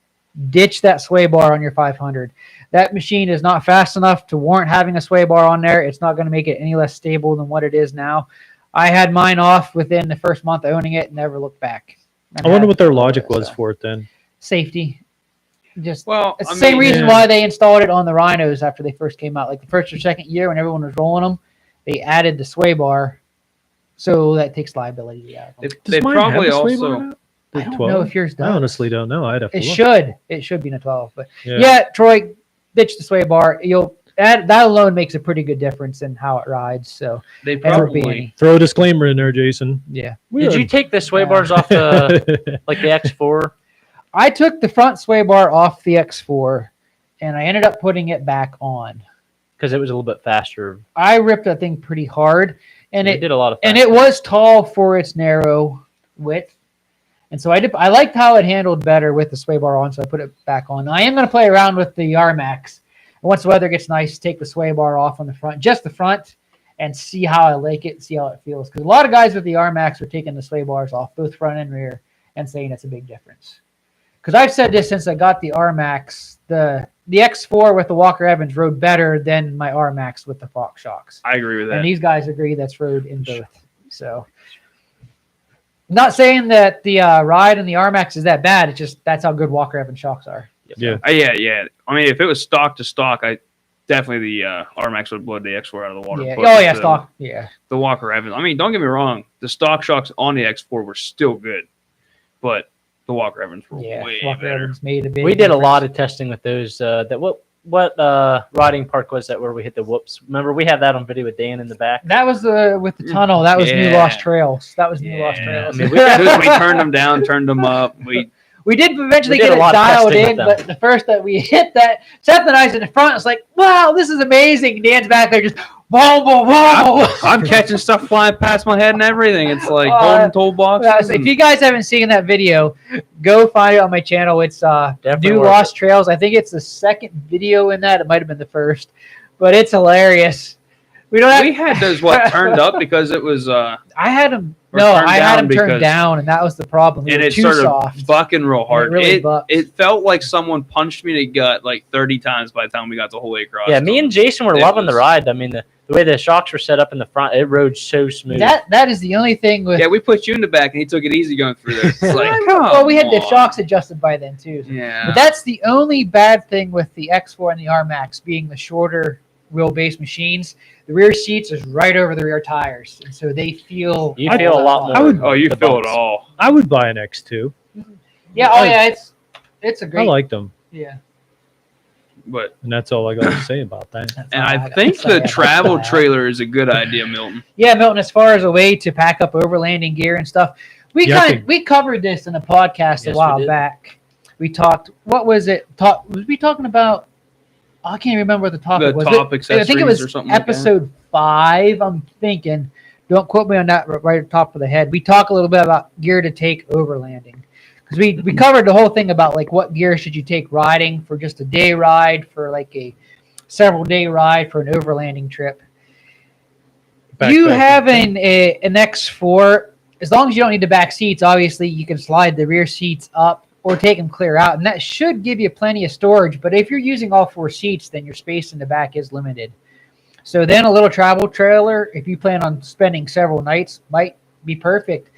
ditch that sway bar on your 500. That machine is not fast enough to warrant having a sway bar on there. It's not going to make it any less stable than what it is now. I had mine off within the first month owning it and never looked back. I wonder what their logic was for it then. Safety. Just Well, it's the same reason why they installed it on the Rhinos after they first came out. Like the first or second year when everyone was rolling them, they added the sway bar, so that takes liability out of them. They mine have probably a sway also. bar now? I don't know if yours does. I honestly don't know. I'd have to It look. should. It should be in a 12. But Yeah. yeah, Troy, ditch the sway bar. That alone makes a pretty good difference in how it rides. So They Ever be probably. any. Throw a disclaimer in there, Jason. yeah, Did you take the sway bars off the like the X4? I took the front sway bar off the X4, and I ended up putting it back on. Because it was a little bit faster. I ripped that thing pretty hard, and It did a lot of. and it was tall for its narrow width. And so I liked how it handled better with the sway bar on, so I put it back on. I am going to play around with the Rmax. And once the weather gets nice, take the sway bar off on the front, just the front, and see how I like it, see how it feels. Because a lot of guys with the Rmax are taking the sway bars off, both front and rear, and saying it's a big difference. Because I've said this since I got the Rmax, the X4 with the Walker Evans rode better than my Rmax with the Fox shocks. I agree with that. And these guys agree that's rode in both. So Not saying that the ride and the Rmax is that bad. It's just that's how good Walker Evans shocks are. Yeah. Yeah. I mean, if it was stock to stock, I definitely the Rmax would blow the X4 out of the water. Yeah. But Oh yeah, the, stock. Yeah. The Walker Evans. I mean, don't get me wrong. The stock shocks on the X4 were still good, but the Walker Evans were Yeah. way Walker better. Evans made a big. We did a difference. lot of testing with those. That what riding park was that where we hit the whoops? Remember we had that on video with Dan in the back. That was with the tunnel. That was New Yeah. Lost Trails. That was New Lost Yeah. Trails. I mean, we turned them down, turned them up. We did eventually We did get a it lot of dialed testing in, with but them. the first that we hit that, Seth and I's in the front. It's like, wow, this is amazing. Dan's back there just, whoa, whoa, whoa. I'm catching stuff flying past my head and everything. It's like holding toolboxes. So if you guys haven't seen that video, go find it on my channel. It's Definitely New worth Lost Trails. I think it's the second video in that. It might have been the first, but it's hilarious. We don't have. we had those turned up because it was I had them. Or No, turned I had down them turned because- down, and that was the problem. They and were it too started soft. bucking real hard. really bucked. It felt like someone punched me in the gut like 30 times by the time we got the whole way across. Yeah, me and Jason were It loving the was- ride. I mean, the way the shocks were set up in the front, it rode so smooth. That is the only thing with. Yeah, we put you in the back and he took it easy going through there. It's like, well, we had the come shocks adjusted by then too. on. Yeah. But that's the only bad thing with the X4 and the Rmax being the shorter wheelbase machines. The rear seats is right over the rear tires, and so they feel. You feel a lot more. I would- Oh, you the feel bumps. it all. I would buy an X2. Yeah. Oh yeah. It's a great. I liked them, Yeah. But and that's all I got to say about that. That's and all I got think to say the about travel that. trailer is a good idea, Milton. Yeah, Milton. As far as a way to pack up overlanding gear and stuff, we Yeah, I think- we covered this in a podcast Yes, a we while did. back. We talked. What was it? Was we talking about? I can't remember what the topic The was. top I think it accessories was or something like that? episode 5. I'm thinking. Don't quote me on that right at the top of the head. We talk a little bit about gear to take overlanding because we covered the whole thing about like what gear should you take riding for just a day ride, for like a several day ride, for an overlanding trip. You Backpacking. having an X4, as long as you don't need the back seats, obviously you can slide the rear seats up or take them clear out, and that should give you plenty of storage. But if you're using all 4 seats, then your space in the back is limited. So then a little travel trailer, if you plan on spending several nights, might be perfect.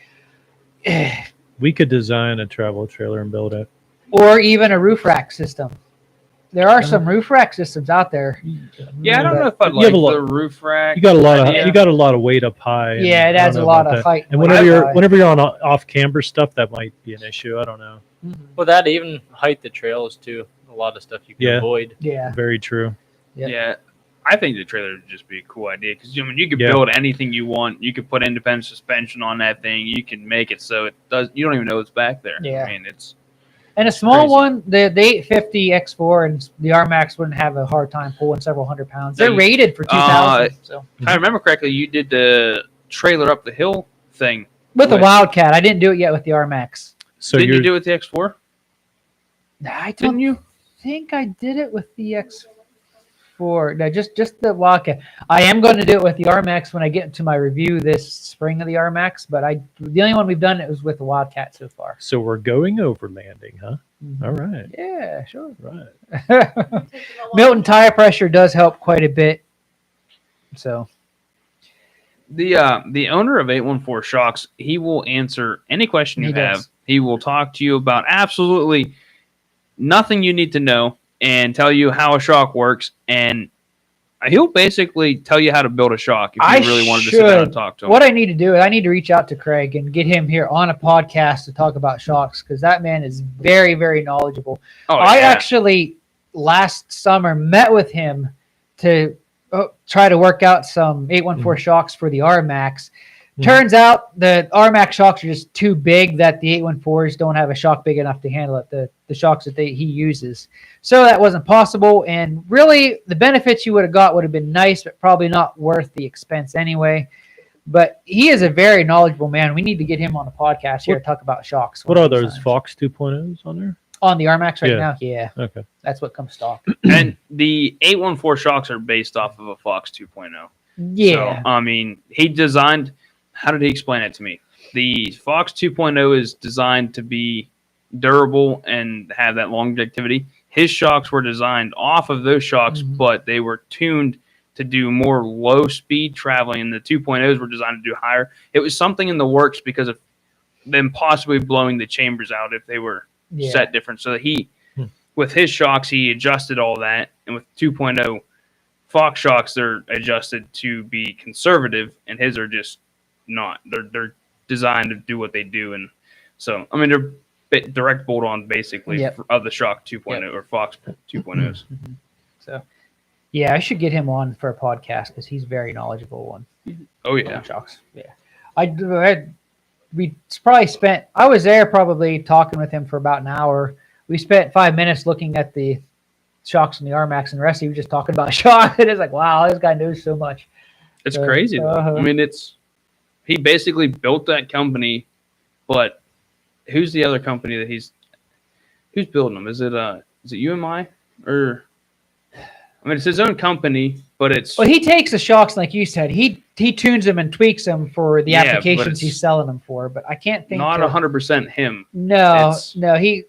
We could design a travel trailer and build it. Or even a roof rack system. There are some roof rack systems out there. Yeah, I don't know if I'd You like have a lot- the roof rack. You got a lot of idea. weight up high. and Yeah, it I adds don't a know lot about of that. height. And weight whenever you're on off camber stuff, that might be an issue. I don't know. Well, that even height the trails too. A lot of stuff you can Yeah. avoid. Yeah. Very true. Yeah. Yeah. I think the trailer would just be a cool idea because I mean, you could Yeah. build anything you want. You could put independent suspension on that thing. You can make it so it does. You don't even know it's back there. Yeah. I mean, it's And a small Crazy. one, the 850 X4 and the Rmax wouldn't have a hard time pulling several hundred pounds. They're They- rated for 2,000. So if I remember correctly, you did the trailer up the hill thing. with the Right. Wildcat, I didn't do it yet with the Rmax. So Didn't you're you do it with the X4? I Didn't don't you? think I did it with the X4. No, just the Wildcat. I am going to do it with the Rmax when I get to my review this spring of the Rmax. But the only one we've done it was with the Wildcat so far. so we're going overlanding, huh? All right. Yeah, sure. Right. Milton tire pressure does help quite a bit. So The owner of 814 Shocks, he will answer any question you He have. does. He will talk to you about absolutely nothing you need to know and tell you how a shock works. And he'll basically tell you how to build a shock if you really wanted to sit down and talk to him. What I need to do is I need to reach out to Craig and get him here on a podcast to talk about shocks because that man is very, very knowledgeable. Oh, I yeah. actually last summer met with him to try to work out some 814 shocks for the Rmax. Turns out the Rmax shocks are just too big that the 814s don't have a shock big enough to handle it, the shocks that he uses. So that wasn't possible. And really, the benefits you would have got would have been nice, but probably not worth the expense anyway. But he is a very knowledgeable man. We need to get him on the podcast here to talk about shocks. What are those Fox 2.0s on there? On the Rmax right Yeah. now? Yeah, Okay. that's what comes stock. And the 814 shocks are based off of a Fox 2.0. Yeah. So, I mean, he designed, how did he explain it to me? The Fox 2.0 is designed to be durable and have that longevity. His shocks were designed off of those shocks, but they were tuned to do more low speed traveling, and the 2.0s were designed to do higher. It was something in the works because of them possibly blowing the chambers out if they were set different. So that with his shocks, he adjusted all that, and with 2.0 Fox shocks, they're adjusted to be conservative, and his are just not. They're designed to do what they do, and so I mean they're direct bolt-on basically of the shock 2.0 or Fox 2.0s. So yeah, I should get him on for a podcast because he's very knowledgeable on Oh yeah, shocks. Yeah, we probably spent. I was there probably talking with him for about an hour. We spent 5 minutes looking at the shocks and the Rmax, and the rest he was just talking about shocks. And it's like, wow, this guy knows so much. It's crazy though. I mean, he basically built that company, but who's the other company that who's building them? Is it UMI or? I mean, it's his own company, but it's. Well, he takes the shocks, like you said. He tunes them and tweaks them for the applications he's selling them for. But I can't think. Not 100% him. No. He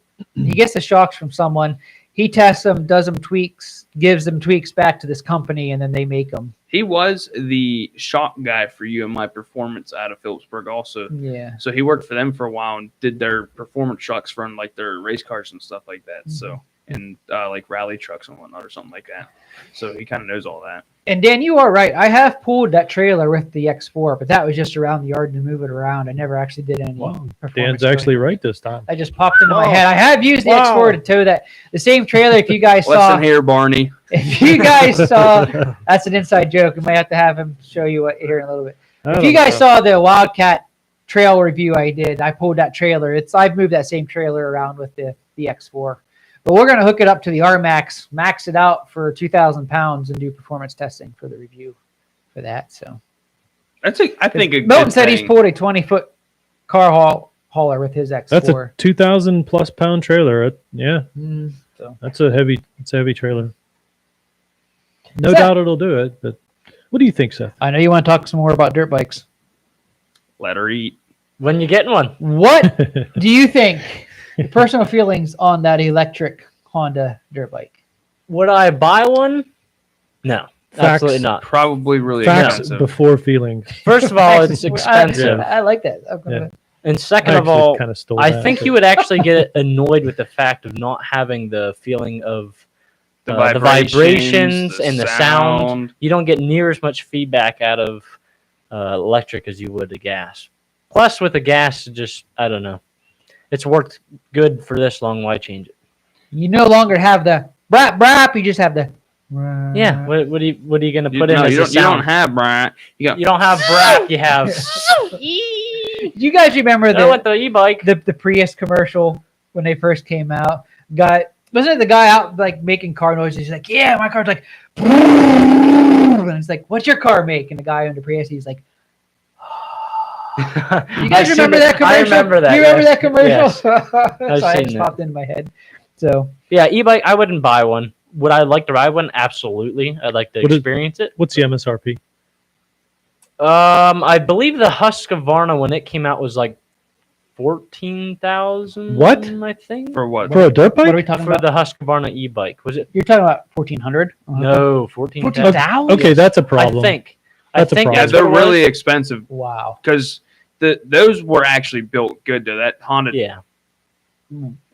gets the shocks from someone. He tests them, does them tweaks, gives them tweaks back to this company, and then they make them. He was the shock guy for UMI Performance out of Phillipsburg also. Yeah. So he worked for them for a while and did their performance trucks for like their race cars and stuff like that. So and like rally trucks and whatnot or something like that. So he kind of knows all that. And Dan, you are right. I have pulled that trailer with the X4, but that was just around the yard to move it around. I never actually did any. Wow. performance Dan's to it. actually right this time. I just popped into my head. I have used the X4 to tow that. The same trailer, if you guys saw. Listen here, Barney. If you guys saw, that's an inside joke. We might have to have him show you it here in a little bit. If you guys saw the Wildcat trail review I did, I pulled that trailer. I've moved that same trailer around with the X4. But we're going to hook it up to the Rmax, max it out for 2,000 pounds, and do performance testing for the review for that. So I think Milton said he's pulled a 20-foot car hauler with his X4. That's a 2,000 plus pound trailer. Yeah, so that's a heavy trailer. No doubt it'll do it. But what do you think, Seth? I know you want to talk some more about dirt bikes. Let her eat. When you getting one? What do you think? Your personal feelings on that electric Honda dirt bike? Would I buy one? No, absolutely not. Probably really Facts expensive. before feelings. First of all, it's expensive. I like that. Yeah. And second of all, I think you would actually get annoyed with the fact of not having the feeling of the vibrations and the sound. You don't get near as much feedback out of electric as you would the gas. Plus, with the gas, I don't know. It's worked good for this long. Why change it? You no longer have the brap brap. You just have the. Yeah. What are you going to put in? You don't have brap. You don't have brap. You have. Do you guys remember the e-bike, the Prius commercial when they first came out? Wasn't it the guy out like making car noises? He's like, "Yeah, my car's like," and it's like, "What's your car make?" And the guy on the Prius, he's like. You guys remember that commercial? I remember that. You remember that commercial? Yes. So I just popped into my head. So yeah, e-bike. I wouldn't buy one. Would I like to ride one? Absolutely. I'd like to experience it. What's the MSRP? I believe the Husqvarna when it came out was like 14,000. What? I think for what? For a dirt bike? What are we talking for about? the Husqvarna e-bike. Was it? You're talking about 1,400? No, 14,000. 14,000? Okay, that's a problem. I think That's a problem. Yeah, that's they're what it was. really expensive Wow. because those were actually built good to that Honda. Yeah.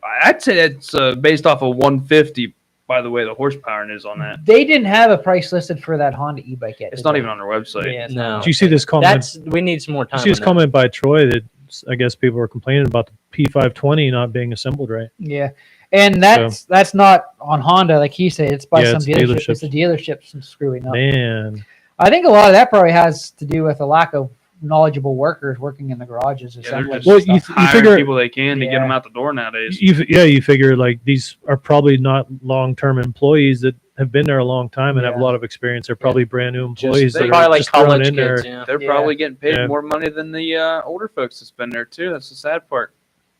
I'd say it's based off of 150. By the way, the horsepower is on that. They didn't have a price listed for that Honda e-bike yet. It's did not they? even on their website. Yeah, it's No. not. Did you see this comment? We need some more time. Did you see this on that. comment by Troy that I guess people were complaining about the P520 not being assembled right? Yeah. And that's not on Honda, like he said. It's by some it's dealership. dealerships. It's the dealerships screwing up. Man, I think a lot of that probably has to do with a lack of knowledgeable workers working in the garages. Yeah, they're assembling just Well, stuff. you hiring figure- people they can to get Yeah. them out the door nowadays. you figure like these are probably not long-term employees that have been there a long time and have a Yeah. lot of experience. They're probably brand new employees they're that Probably are like just thrown college in kids. there. Yeah. They're Yeah. probably getting paid Yeah. more money than the older folks that's been there too. That's the sad part.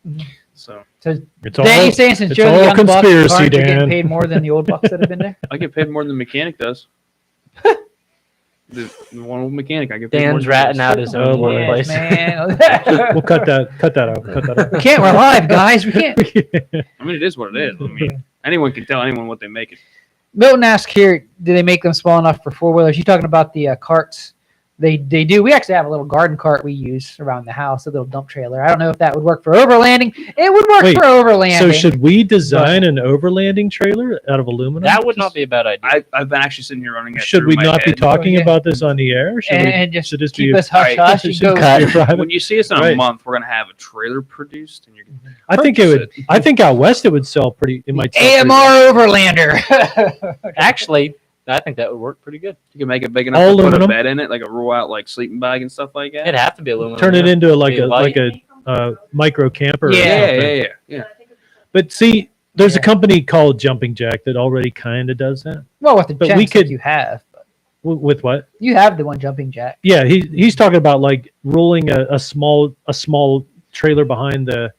Mhm. So It's all Dan, you saying since it's you're the all young buck, conspiracy, aren't you getting Dan. paid more than the old bucks that have been there? I get paid more than the mechanic does. the one old mechanic, I get paid more Dan's than ratting he out does. his own boy. workplace. Man. We'll cut that out. Cut that out. We can't. We're live, guys. We can't. I mean, it is what it is. I mean, anyone can tell anyone what they make it. Milton asked here, do they make them small enough for four-wheelers? You talking about the carts, They do. We actually have a little garden cart we use around the house, a little dump trailer. I don't know if that would work for overlanding. It would work for overlanding. So should we design an overlanding trailer out of aluminum? That would not be a bad idea. I've been actually sitting here running it. Should we not be talking about this on the air? And just keep us hush hush and go. When you see us in a month, we're gonna have a trailer produced, and you're gonna I think it would. I think out west it would sell pretty. It might sell AMR Overlander. Actually, I think that would work pretty good. You can make it big enough to put a bed in it, like a roll out like sleeping bag and stuff like that. It'd have to be aluminum. Turn it into like a micro camper. Yeah. But see, there's a company called Jumping Jack that already kind of does that. Well, with the Jacks that you have. With what? You have the one Jumping Jack. Yeah, he's talking about like rolling a small trailer behind the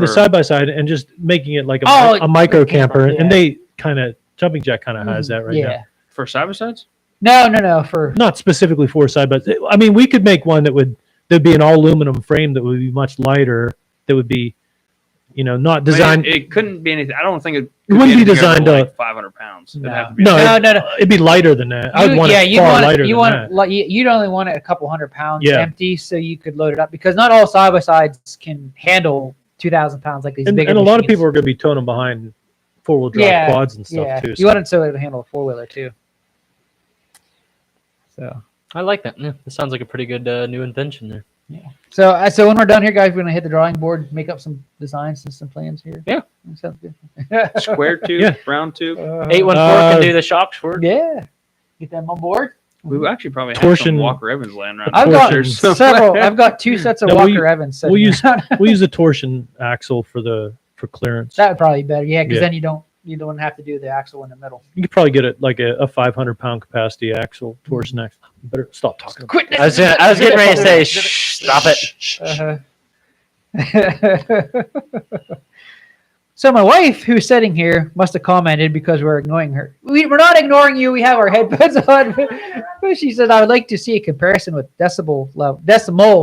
side by side and just making it like a micro camper, and they kind of. Jumping Jack kind of has that right now. For side by sides? No. For not specifically for side by side. I mean, we could make one that'd be an all aluminum frame that would be much lighter. That would be, not designed. It couldn't be anything. I don't think it wouldn't be designed to like 500 pounds. No. It'd be lighter than that. I would want it far lighter than that. You'd only want it a couple 100 pounds empty, so you could load it up because not all side by sides can handle 2,000 pounds like these bigger. And a lot of people are going to be towing them behind. 4-wheel drive quads and stuff too. You want it so it'll handle a 4-wheeler too. So I like that. Yeah, that sounds like a pretty good new invention there. Yeah. So when we're done here, guys, we're gonna hit the drawing board, make up some designs and some plans here. Yeah, that sounds good. Square tube, round tube. 814 can do the shocks for it. Yeah, get them on board. We actually probably have some Walker Evans laying around. I've got several. I've got 2 sets of Walker Evans. We'll use a torsion axle for clearance. That would probably be better, because then you don't have to do the axle in the middle. You could probably get it like a 500-pound capacity axle, torsion axle. Better stop talking. Quit. I was getting ready to say, shh, stop it. So my wife, who's sitting here, must have commented because we're ignoring her. We're not ignoring you. We have our headphones on. But she said, I would like to see a comparison with decimal,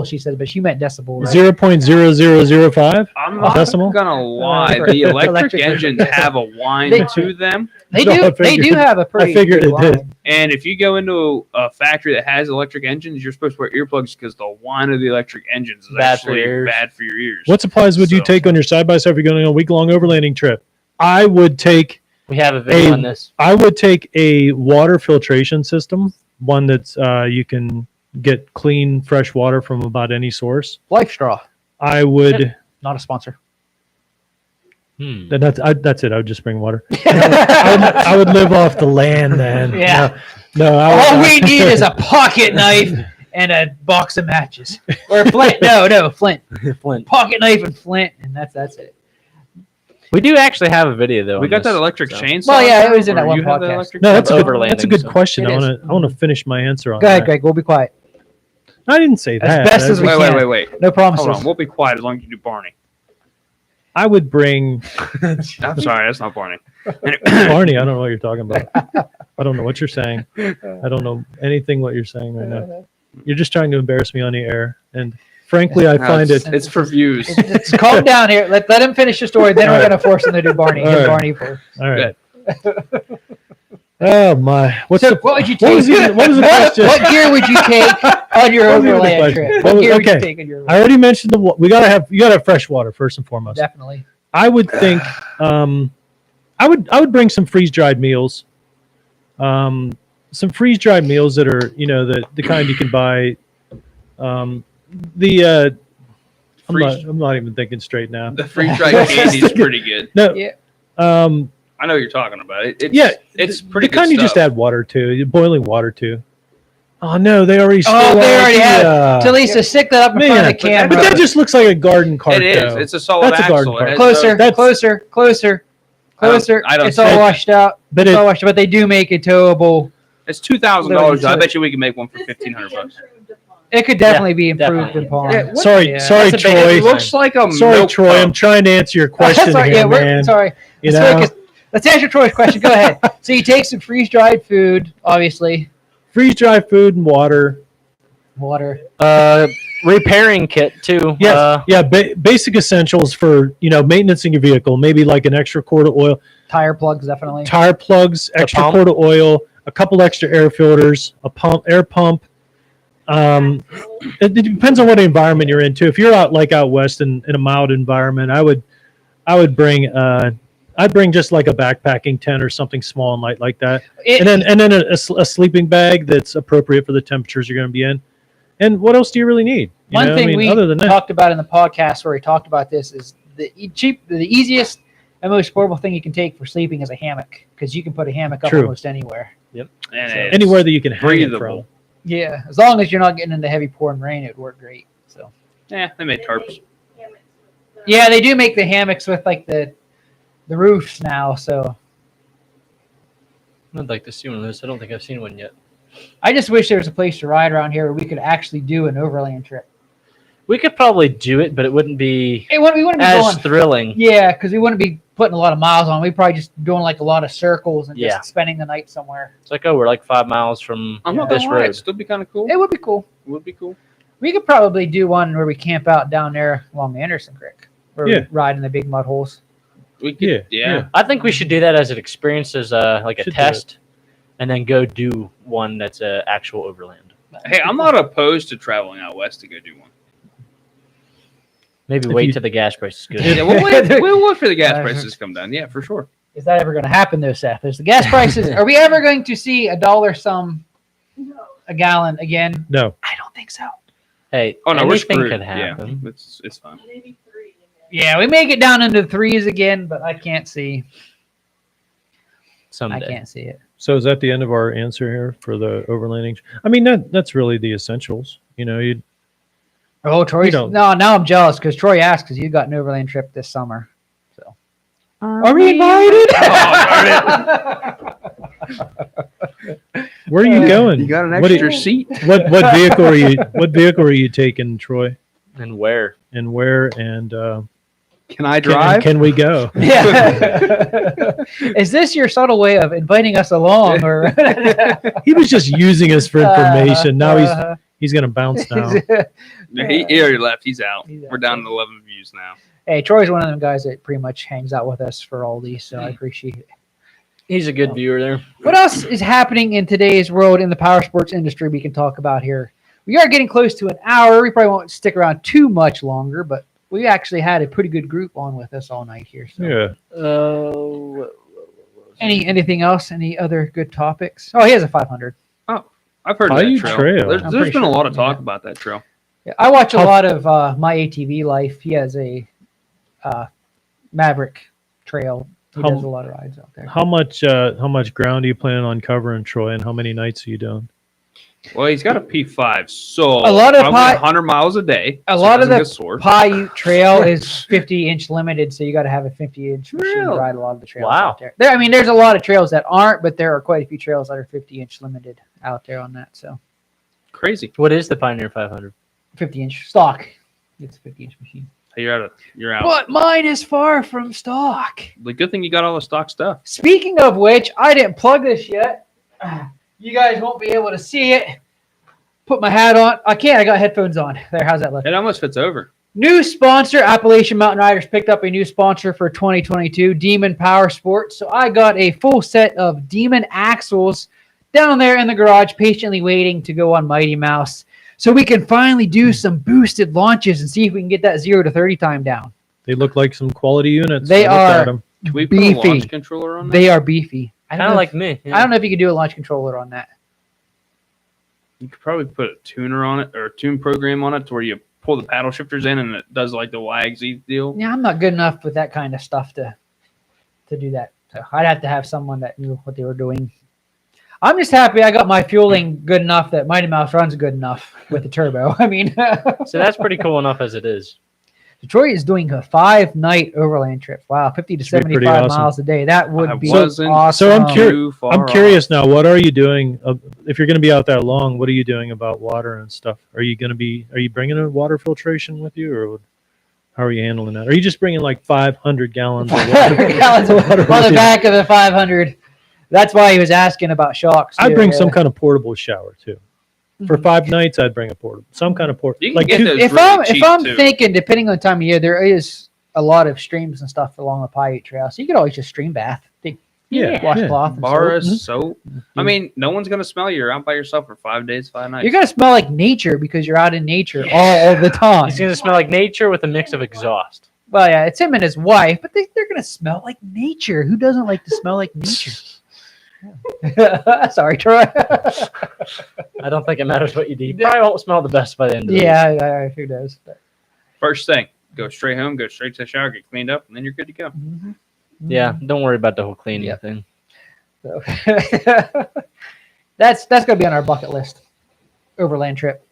she said, but she meant decibel. Right? 0.0005? I'm not decimal? going to lie. The electric engines have a whine to them. They do have a pretty good whine. And if you go into a factory that has electric engines, you're supposed to wear earplugs because the whine of the electric engines is actually bad for your ears. What supplies would you take on your side-by-side if you're going on a week-long overlanding trip? I would take... We have a video on this. I would take a water filtration system, one that's you can get clean, fresh water from about any source. Life Straw. I would... Not a sponsor. That's it. I would just bring water. I would live off the land then. Yeah. No. All we need is a pocket knife and a box of matches. Or flint. No, flint. Flint. Pocket knife and flint, and that's it. We do actually have a video though. We got that electric chainsaw. Well, yeah, it was in that one podcast. No, that's a good question. I want to finish my answer on that. Go ahead, Greg. We'll be quiet. I didn't say that. As best as we can. Wait. No promises. Hold on. We'll be quiet as long as you do Barney. I would bring... I'm sorry, that's not Barney. Barney, I don't know what you're talking about. I don't know what you're saying. I don't know anything what you're saying right now. You're just trying to embarrass me on the air. And frankly, I find it's for views. It's calm down here. Let him finish the story. Then we're going to force him to do Barney. Barney first. All right. Oh, my. What would you take? What was the question? What gear would you take on your overland trip? What gear would you take on your overland? I already mentioned you got to have fresh water first and foremost. Definitely. I would think I would bring some freeze-dried meals. Some freeze-dried meals that are, the kind you can buy. I'm not even thinking straight now. The freeze-dried candy is pretty good. No. Yeah. I know what you're talking about. It's pretty the good kind stuff. You just add water to, boiling water to. Oh no, they already. Already have. Talisa, stick that up in front of the camera. But that just looks like a garden cart. It is. It's a solid That's axle. A garden cart. Closer. It's all washed out. But they do make it towable. It's $2,000. I bet you we can make one for $1,500. It could definitely be improved upon. Yeah, sorry, Troy. It looks like a milk Troy. pump. I'm trying to answer your question here, man. Sorry. Let's answer Troy's question. Go ahead. So you take some freeze-dried food, obviously. Freeze-dried food and water. Repairing kit too. Yes. Basic essentials for maintaining your vehicle. Maybe like an extra quart of oil. Tire plugs, definitely. Tire plugs, extra quart of oil, a couple extra air filters, air pump. It depends on what environment you're in too. If you're out west in a mild environment, I would bring I'd bring just like a backpacking tent or something small and light like that, and then a sleeping bag that's appropriate for the temperatures you're going to be in. And what else do you really need? One thing we other than that, talked about in the podcast where we talked about this is the easiest and most portable thing you can take for sleeping is a hammock, because you can put a hammock up almost anywhere. Yep. And So, anywhere that you can hang it from. Yeah, as long as you're not getting into heavy pouring rain, it would work great. So. Yeah, they made tarps. Yeah, they do make the hammocks with like the roofs now. So. I'd like to see one of those. I don't think I've seen one yet. I just wish there was a place to ride around here where we could actually do an overland trip. We could probably do it, but it wouldn't be we wouldn't be as going thrilling. Yeah, because we wouldn't be putting a lot of miles on. We'd probably just doing like a lot of circles and just spending the night somewhere. It's like, we're like 5 miles from I'm not this gonna lie, road. it'd still be kind of cool. It would be cool. It would be cool. We could probably do one where we camp out down there along the Anderson Creek, where we ride in the big mud holes. We could, yeah. I think we should do that as an experience, as like a Should do test, and then go do one that's an actual overland. Hey, I'm not opposed to traveling out west to go do one. Maybe wait till the gas prices go Yeah, down. we'll wait for the gas prices to come down. Yeah, for sure. Is that ever going to happen, though, Seth? Is the gas prices? Are we ever going to see $1 some a gallon again? No. I don't think so. Hey, Oh no, we're anything screwed. could happen. Yeah, it's fine. Yeah, we may get down into the threes again, but I can't see. Someday. I can't see it. So is that the end of our answer here for the overlanding? I mean, that's really the essentials. You Oh, Troy! don't- No, now I'm jealous because Troy asked because you got an overland trip this summer. So, are we invited? Where are you going? You got an What extra seat. What vehicle are you? What vehicle are you taking, Troy? And where? And where? And Can I drive? can we go? yeah. Is this your subtle way of inviting us along, or He was just using us for information. Now he's gonna bounce now. He already left. He's out. He's out. We're down to 11 views now. Hey, Troy's one of them guys that pretty much hangs out with us for all these, so I appreciate it. He's a good viewer there. What else is happening in today's world in the power sports industry we can talk about here? We are getting close to an hour. We probably won't stick around too much longer, but we actually had a pretty good group on with us all night here. So. Yeah. Anything else? Any other good topics? Oh, he has a 500. Oh, I've heard of Paiute that trail. Trail. There's I'm been pretty a lot sure, of talk yeah. about that trail. Yeah, I watch a lot of My ATV Life. He has a Maverick trail. He does a lot of rides out there. How much ground are you planning on covering, Troy? And how many nights are you doing? Well, he's got a P5, so A lot of probably 100 miles a day. A so lot he of doesn't the get sore. Paiute Trail is 50-inch limited, so you got to have a 50-inch machine to Really? ride a lot of the trails Wow. out there. I mean, there's a lot of trails that aren't, but there are quite a few trails that are 50-inch limited out there on that. So Crazy. What is the Pioneer 500? 50-inch stock. It's a 50-inch machine. You're out. But mine is far from stock. The good thing you got all the stock stuff. Speaking of which, I didn't plug this yet. You guys won't be able to see it. Put my hat on. I can't. I got headphones on. There. How's that look? It almost fits over. New sponsor, Appalachian Mountain Riders picked up a new sponsor for 2022, Demon Power Sports. So I got a full set of Demon axles down there in the garage, patiently waiting to go on Mighty Mouse, so we can finally do some boosted launches and see if we can get that 0 to 30 time down. They look like some quality units. They I looked are at 'em. Can we put a beefy. launch controller on that? They are beefy. I Kind don't of know like if, me. I don't know if you could do a launch controller on that. You could probably put a tuner on it or a tune program on it to where you pull the paddle shifters in and it does like the YXZ deal. Yeah, I'm not good enough with that kind of stuff to do that. So I'd have to have someone that knew what they were doing. I'm just happy I got my fueling good enough that Mighty Mouse runs good enough with the turbo. I mean, So that's pretty cool enough as it is. Detroit is doing a 5-night overland trip. Wow, 50 to Should be pretty 75 awesome. miles a day. That would I be wasn't awesome. So I'm too far I'm curious now. What are you doing if you're going to be out that long? What are you doing about water and stuff? Are you bringing a water filtration with you, or how are you handling that? Are you just bringing like 500 gallons of water? Gallons of water on the back of the 500. That's why he was asking about shocks. I'd too, bring yeah. some kind of portable shower too. For 5 nights, I'd bring a portable, some kind of portable. You can Like get those If really cheap, I'm too. thinking, depending on the time of year, there is a lot of streams and stuff along the Paiute Trail, so you could always just stream bath. Take washcloth and Bar of soap. soap. I mean, no one's gonna smell you. You're out by yourself for 5 days, 5 nights. You're gonna smell like nature because you're out in nature all the time. It's gonna smell like nature with a mix of exhaust. Well, yeah, it's him and his wife, but they're gonna smell like nature. Who doesn't like to smell like nature? Sorry, Troy. I don't think it matters what you do. You probably won't smell the best by the end of the week. Yeah, who does? But, First thing, go straight home, go straight to the shower, get cleaned up, and then you're good to go. Yeah, don't worry about the whole cleaning Yep. thing. So that's gonna be on our bucket list. Overland trip.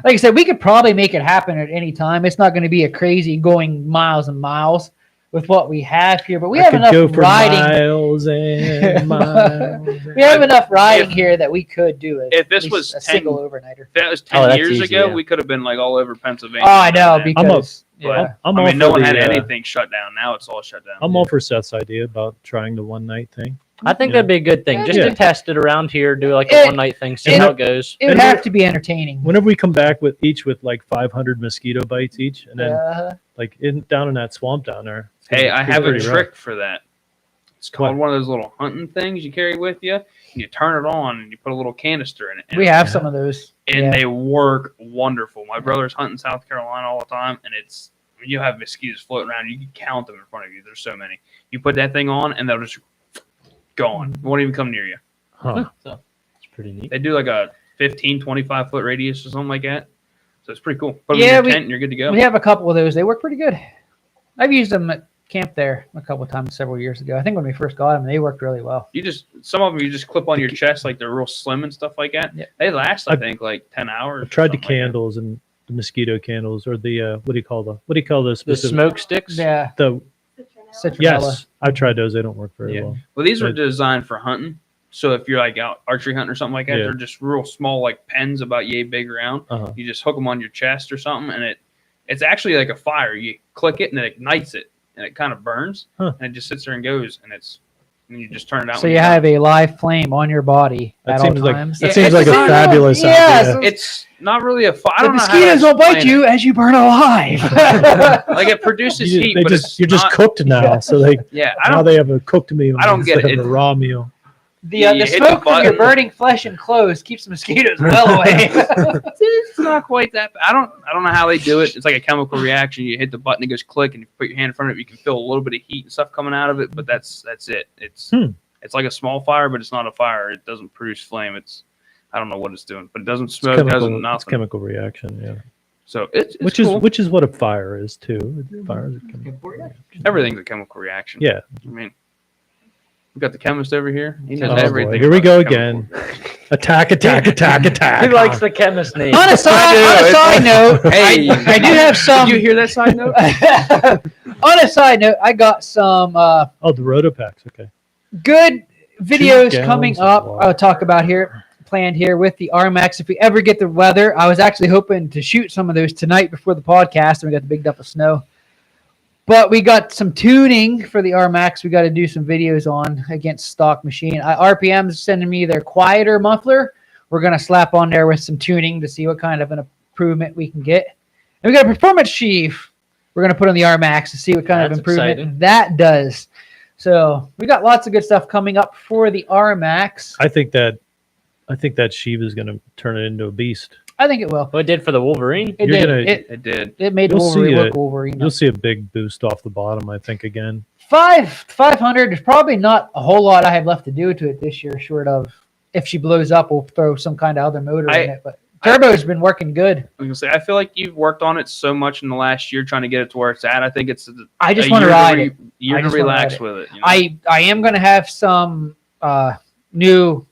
Like I said, we could probably make it happen at any time. It's not going to be a crazy going miles and miles with what we have here, but we have enough riding. Miles and miles. We have enough riding here that we could do it. If this was a 10 single overnighter. If that was 10 that's years easy, ago, yeah. we could have been like all over Pennsylvania. Oh, I know and that. because I'm I all mean, no for one had the, anything shut down. Now it's all shut down. I'm all for Seth's idea about trying the one night thing. I think that'd be a good thing. Just Yeah. to test it around here, do like a one night thing, see how it goes. it would And have to be entertaining. Whenever we come back with like 500 mosquito bites each, and then like down in that swamp down there. Hey, I it's have a pretty rough. trick for that. It's called What? one of those little hunting things you carry with you. And you turn it on and you put a little canister in it. We have some of those. And they work wonderful. My brother's hunting South Carolina all the time, and you have mosquitoes floating around. You can count them in front of you. There's so many. You put that thing on, and they'll just gone. Won't even come near you. Huh. So it's pretty neat. They do like a 15, 25 foot radius or something like that. So it's pretty cool. Put them Yeah, in your tent, and you're good to go. We have a couple of those. They work pretty good. I've used them at camp there a couple of times several years ago. I think when we first got them, they worked really well. Some of them you just clip on your chest, like they're real slim and stuff like that. Yeah. They last, I think, like 10 hours. I've tried the something like that. candles and the mosquito candles, or the what do you call those? The specific- smoke sticks. Yeah, The citronella. yes, I've tried those. They don't work very Yeah. well. Well, these are But- designed for hunting. So if you're like out archery hunting or something like that, Yeah. they're just real small, like pens about yay big around. Uh-huh. You just hook them on your chest or something, and it's actually like a fire. You click it and it ignites it, and it kind of burns, Huh. and it just sits there and goes, and you just turn it out. So you have a live flame on your body That at all seems like times. that Yeah, seems like a it's- fabulous yeah, idea. so- It's not really a fire. I The don't know how to mosquitoes will bite explain you as you burn alive. it. Like it produces heat, but you're just not, cooked now, so Yeah, now they have a cooked meal. I don't get instead of it. a raw meal. The You hit the smoke from your button. burning flesh and clothes keeps the mosquitoes well away. It's not quite that. I don't know how they do it. It's like a chemical reaction. You hit the button, it goes click, and you put your hand in front of it. You can feel a little bit of heat and stuff coming out of it, but that's it. It's like a small fire, but it's not a fire. It doesn't produce flame. I don't know what it's doing, but it doesn't It's smoke. Doesn't chemical, it's nothing. chemical reaction, yeah. So it's Which cool. is what a fire is too. Fire is a chemical reaction. Everything's a chemical reaction. Yeah. I mean, we got the chemist over here. He knows Oh, boy. everything. Here we about go chemical again. reaction. Attack! He likes the chemist name. On a side note, Hey, I do have some. Did you hear that side note? On a side note, I got some Oh, the Rotopacks. Okay. good videos gallons coming of up. water. I'll talk about here, planned here with the Rmax. If we ever get the weather, I was actually hoping to shoot some of those tonight before the podcast, and we got the big dump of snow. But we got some tuning for the Rmax. We got to do some videos on against stock machine. RPM's sending me their quieter muffler. We're gonna slap on there with some tuning to see what kind of an improvement we can get. And we got a performance sheaf. We're gonna put on the Rmax to see what kind of That's improvement exciting. that does. So we got lots of good stuff coming up for the Rmax. I think that sheep is going to turn it into a beast. I think it will. What it did for the Wolverine? It You're did. gonna- It did. It made You'll Wolverine see look it. Wolverine. You'll see a big boost off the bottom. I think again. 500. There's probably not a whole lot I have left to do to it this year, short of if she blows up, we'll throw some kind of other motor in it. But turbo's been working good. I was gonna say, I feel like you've worked on it so much in the last year trying to get it to where it's at. I think it's I just a want to year ride it. Year I to just wanna ride relax it. with it. You know? I am going to have some new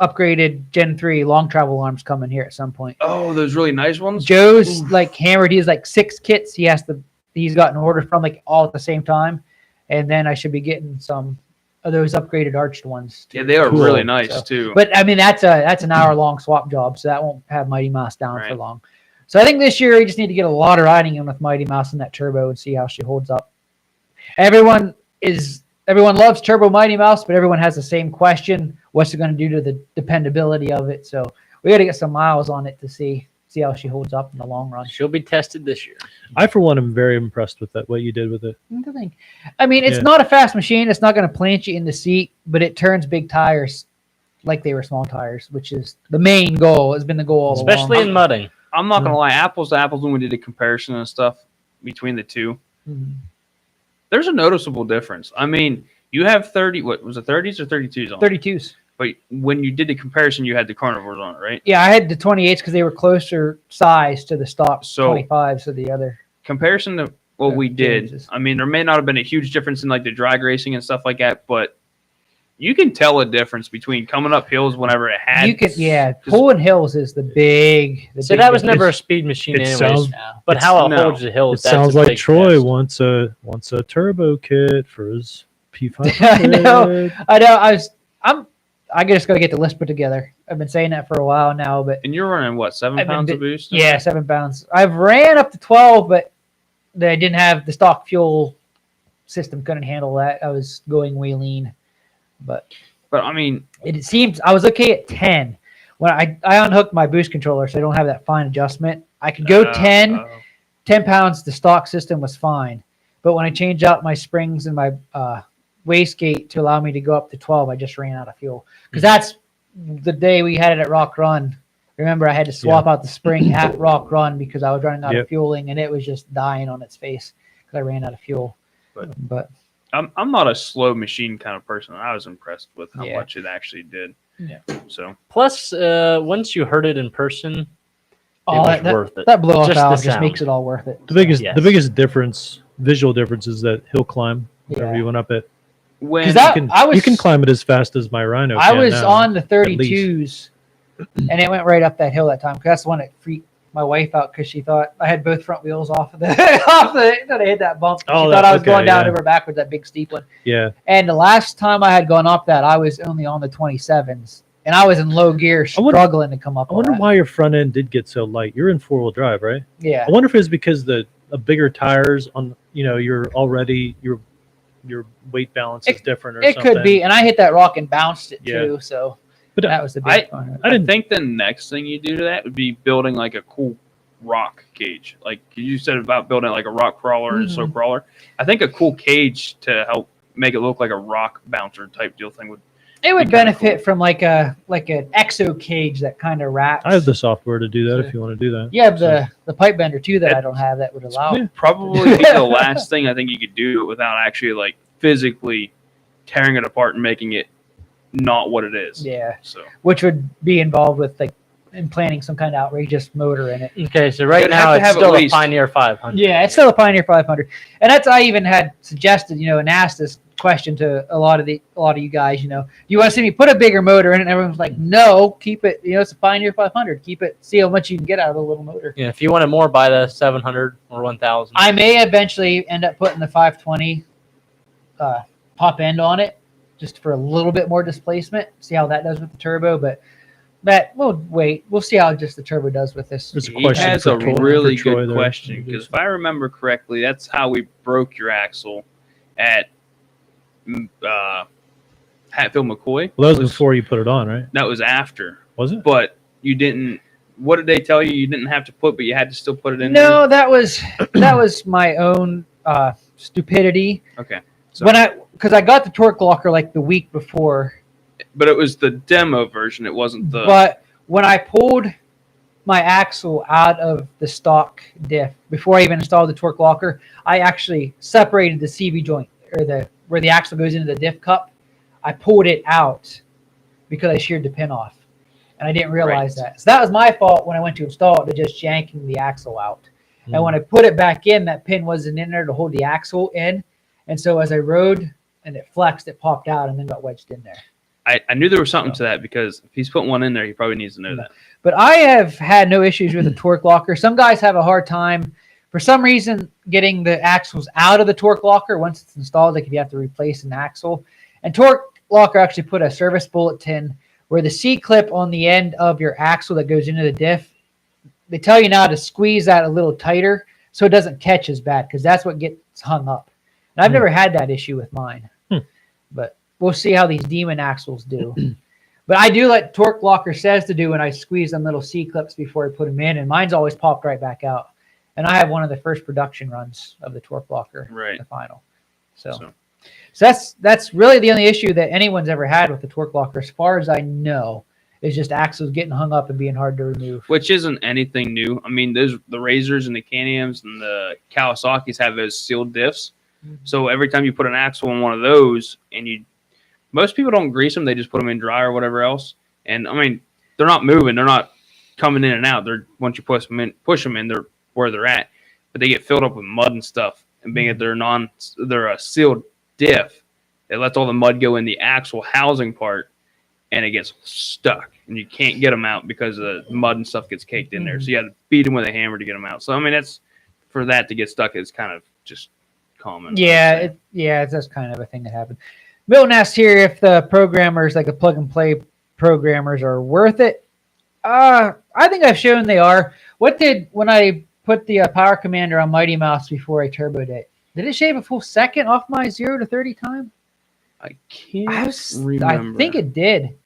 upgraded Gen 3 long travel arms coming here at some point. those really nice ones. Joe's like hammered. He has like 6 kits. He's gotten ordered from like all at the same time, and then I should be getting some of those upgraded arched ones. Too. Yeah, they are Cool. really nice So, too. But I mean, that's an hour-long swap job, so that won't have Mighty Mouse down for Right. long. So I think this year we just need to get a lot of riding in with Mighty Mouse and that turbo and see how she holds up. Everyone loves Turbo Mighty Mouse, but everyone has the same question: what's it going to do to the dependability of it? So we got to get some miles on it to see see how she holds up in the long run. She'll be tested this year. I, for one, am very impressed with that. What you did with it. I mean, it's not a fast machine. It's not going to plant you in the seat, but it turns big tires like they were small tires, which is the main goal. Has been the goal all along. Especially in mudding. I'm not gonna lie, apples to apples. When we did a comparison and stuff between the two, there's a noticeable difference. I mean, you have 30. What was it? 30s or 32s on? 32s. But when you did the comparison, you had the carnivores on it, right? Yeah, I had the 28s because they were closer size to the stock 25s of the other. Comparison to what we did, James's. I mean, there may not have been a huge difference in like the drag racing and stuff like that, but you can tell a difference between coming up hills whenever it had. You could, pulling hills is the big. So that was never a speed machine, anyways. But how it holds the hills. It sounds like Troy wants a turbo kit for his P500. I know. I just got to get the list put together. I've been saying that for a while now, but and you're running what, 7 pounds of boost? Yeah, 7 pounds. I've ran up to 12, but they didn't have the stock fuel system. Couldn't handle that. I was going way lean, but I mean, it seems I was okay at 10 when I unhooked my boost controller, so I don't have that fine adjustment. I could go 10 pounds. The stock system was fine, but when I changed out my springs and my wastegate to allow me to go up to 12, I just ran out of fuel because that's the day we had it at Rock Run. Remember, I had to swap out the spring at Rock Run because I was running out of fueling, and it was just dying on its face because I ran out of fuel. But I'm not a slow machine kind of person. I was impressed with how much it actually did. Yeah. So plus, once you heard it in person, it was worth it. That blow off valve just makes it all worth it. The biggest difference, visual difference, is that hill climb. Whenever you went up it. You can climb it as fast as my Rhino. I was on the 32s, and it went right up that hill that time. Because that's the one that freaked my wife out because she thought I had both front wheels off of the I hit that bump. She thought I was going down over backwards, that big steep one. Yeah. And the last time I had gone up that, I was only on the 27s, and I was in low gear, struggling to come up. I wonder why your front end did get so light. You're in 4-wheel drive, right? Yeah. I wonder if it's because the bigger tires on. You're already your weight balance is different or something. It could be, and I hit that rock and bounced it too, so but that was the big part. I think the next thing you do to that would be building like a cool rock cage. Like you said about building like a rock crawler and slow crawler. I think a cool cage to help make it look like a rock bouncer type deal thing would benefit from like an exo cage that kind of wraps. I have the software to do that if you want to do that. You have the pipe bender too that I don't have that would allow. Probably be the last thing I think you could do without actually like physically tearing it apart and making it not what it is. Yeah. So which would be involved with like implanting some kind of outrageous motor in it. Okay, so right now it's still a Pioneer 500. Yeah, it's still a Pioneer 500, and that's I even had suggested, and asked this question to a lot of you guys. Do you want to see me put a bigger motor in it? And everyone's like, no, keep it. It's a Pioneer 500. Keep it. See how much you can get out of the little motor. Yeah, if you wanted more, buy the 700 or 1000. I may eventually end up putting the 520 top end on it, just for a little bit more displacement. See how that does with the turbo, but. That we'll wait. We'll see how just the turbo does with this. He has a really good question because if I remember correctly, that's how we broke your axle at Hatfield McCoy. Well, that was before you put it on, right? That was after. Was it? But you didn't. What did they tell you? You didn't have to put, but you had to still put it in. No, that was my own stupidity. Okay. So. Because I got the torque locker like the week before. But it was the demo version. It wasn't the. But when I pulled my axle out of the stock diff before I even installed the torque locker, I actually separated the CV joint or where the axle goes into the diff cup. I pulled it out because I sheared the pin off, and I didn't realize that. So that was my fault when I went to install it, to just yanking the axle out. And when I put it back in, that pin wasn't in there to hold the axle in, and so as I rode and it flexed, it popped out and then got wedged in there. I knew there was something to that because if he's putting one in there, he probably needs to know that. But I have had no issues with the torque locker. Some guys have a hard time, for some reason, getting the axles out of the torque locker once it's installed, like if you have to replace an axle. And torque locker actually put a service bulletin where the C-clip on the end of your axle that goes into the diff, they tell you now to squeeze that a little tighter so it doesn't catch as bad, because that's what gets hung up. And I've never had that issue with mine. But we'll see how these demon axles do. But I do what Torque Locker says to do when I squeeze them little C-clips before I put them in, and mine's always popped right back out. And I have one of the first production runs of the Torque Locker, the final. So that's really the only issue that anyone's ever had with the Torque Locker, as far as I know, is just axles getting hung up and being hard to remove. Which isn't anything new. I mean, the Razors and the Can-Ams and the Kawasaki's have those sealed diffs. Mm-hmm. So every time you put an axle in one of those, and most people don't grease them, they just put them in dry or whatever else. And I mean, they're not moving, they're not coming in and out. They're once you push them in, they're where they're at. But they get filled up with mud and stuff. And being that they're a sealed diff, it lets all the mud go in the axle housing part, and it gets stuck, and you can't get them out because the mud and stuff gets caked in there. So you have to beat them with a hammer to get them out. So I mean, that's for that to get stuck is kind of just common. Yeah, that's kind of a thing that happened. Milton asked here if the programmers, like the plug and play programmers, are worth it. I think I've shown they are. When I put the Power Commander on Mighty Mouse before I turboed it, did it shave a full second off my 0 to 30 time? I can't remember. I think it did.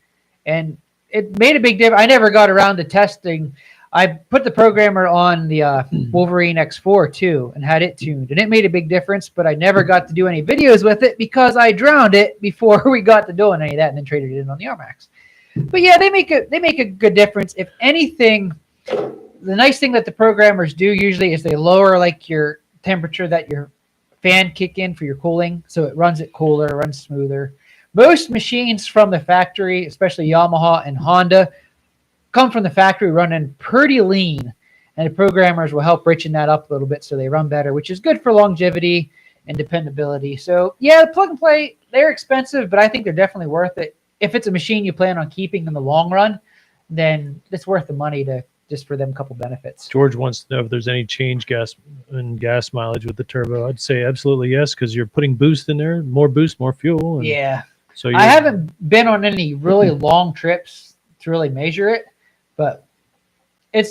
And it made a big difference. I never got around to testing. I put the programmer on the Wolverine X4 too and had it tuned. And it made a big difference, but I never got to do any videos with it because I drowned it before we got to doing any of that and then traded it in on the Rmax. But yeah, they make a good difference. If anything, the nice thing that the programmers do usually is they lower like your temperature that your fan kick in for your cooling, so it runs it cooler, runs smoother. Most machines from the factory, especially Yamaha and Honda, come from the factory running pretty lean, and the programmers will help richen that up a little bit so they run better, which is good for longevity and dependability. So yeah, the plug and play, they're expensive, but I think they're definitely worth it. If it's a machine you plan on keeping in the long run, then it's worth the money to just for them couple benefits. George wants to know if there's any change gas mileage with the turbo. I'd say absolutely yes, because you're putting boost in there, more boost, more fuel. And yeah. So I haven't been on any really long trips to really measure it, but it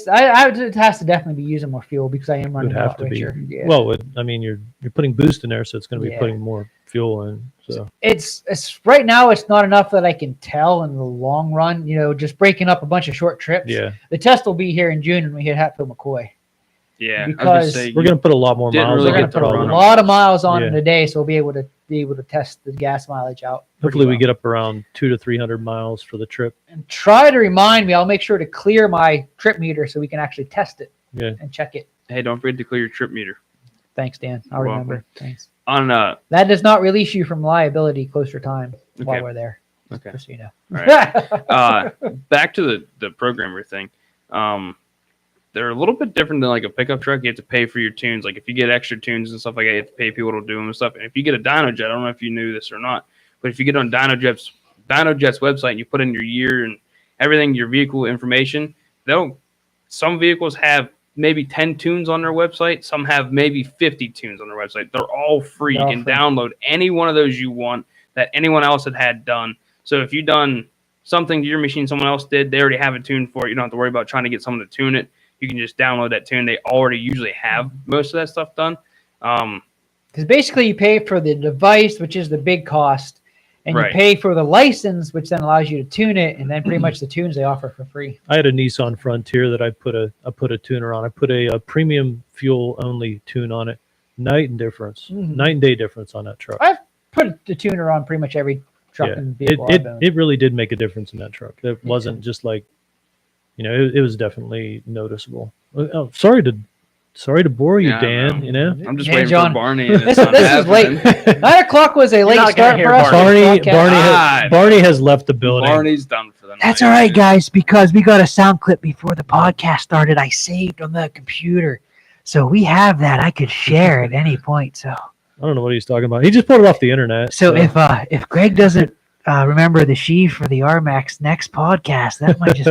has to definitely be using more fuel because I am running a lot richer. Yeah. Well, I mean, you're putting boost in there, so it's going to be putting more fuel in. So it's right now it's not enough that I can tell in the long run. Just breaking up a bunch of short trips. Yeah. The test will be here in June when we hit Hatfield McCoy. Yeah, because we're going to put a lot more miles. We're going to put a lot of miles on in a day, so we'll be able to test the gas mileage out. Hopefully, we get up around 200 to 300 miles for the trip. And try to remind me. I'll make sure to clear my trip meter so we can actually test it and check it. Hey, don't forget to clear your trip meter. Thanks, Dan. I'll remember. Thanks. That does not release you from liability closer time while we're there. Okay. Just so you know. All right. Back to the programmer thing. They're a little bit different than like a pickup truck. You have to pay for your tunes. Like if you get extra tunes and stuff like that, you have to pay people to do them and stuff. And if you get a DynoJet, I don't know if you knew this or not, but if you get on DynoJet's website and you put in your year and everything, your vehicle information, some vehicles have maybe 10 tunes on their website. Some have maybe 50 tunes on their website. They're all free. You can download any one of those you want that anyone else had done. So if you've done something to your machine someone else did, they already have a tune for it. You don't have to worry about trying to get someone to tune it. You can just download that tune. They already usually have most of that stuff done. Because basically you pay for the device, which is the big cost, and you pay for the license, which then allows you to tune it, and then pretty much the tunes they offer for free. I had a Nissan Frontier that I put a tuner on. I put a premium fuel only tune on it. Night and day difference on that truck. I've put the tuner on pretty much every truck and vehicle I've owned. It really did make a difference in that truck. It wasn't just like, it was definitely noticeable. Oh, sorry to bore you, Dan. I'm just waiting for Barney. This is late. 9 o'clock was a late start for us. Barney has left the building. Barney's done for the night. That's all right, guys, because we got a sound clip before the podcast started. I saved on the computer, so we have that. I could share at any point. So I don't know what he's talking about. He just pulled it off the internet. So if Greg doesn't remember the sheave for the Rmax next podcast, that might just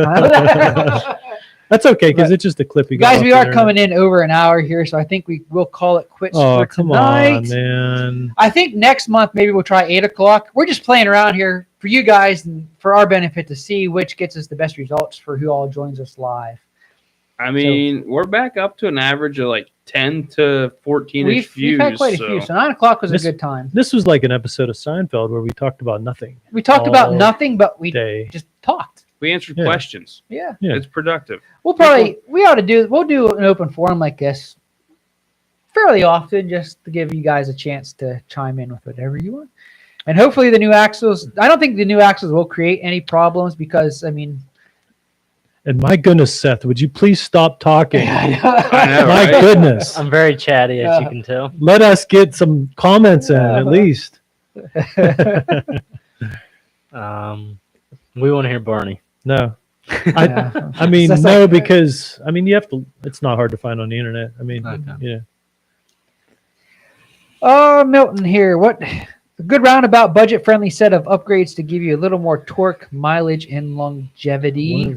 That's okay, because it's just a clip. Guys, we are coming in over an hour here, so I think we will call it quits for tonight. On, man. I think next month maybe we'll try 8 o'clock. We're just playing around here for you guys and for our benefit to see which gets us the best results for who all joins us live. I mean, we're back up to an average of like 10 to 14-ish views. We've had quite a few, so 9 o'clock was a good time. This was like an episode of Seinfeld where we talked about nothing. We talked about nothing, but we just talked. We answered questions. Yeah. It's productive. We'll do an open forum like this fairly often just to give you guys a chance to chime in with whatever you want. And hopefully the new axles, I don't think the new axles will create any problems because, I mean... And my goodness, Seth, would you please stop talking? I know, my goodness. I'm very chatty, as you can tell. Let us get some comments in, at least. We want to hear Barney. No. I mean, no, because, I mean, you have to, it's not hard to find on the internet. I mean, Milton here. What... A good roundabout, budget-friendly set of upgrades to give you a little more torque, mileage, and longevity.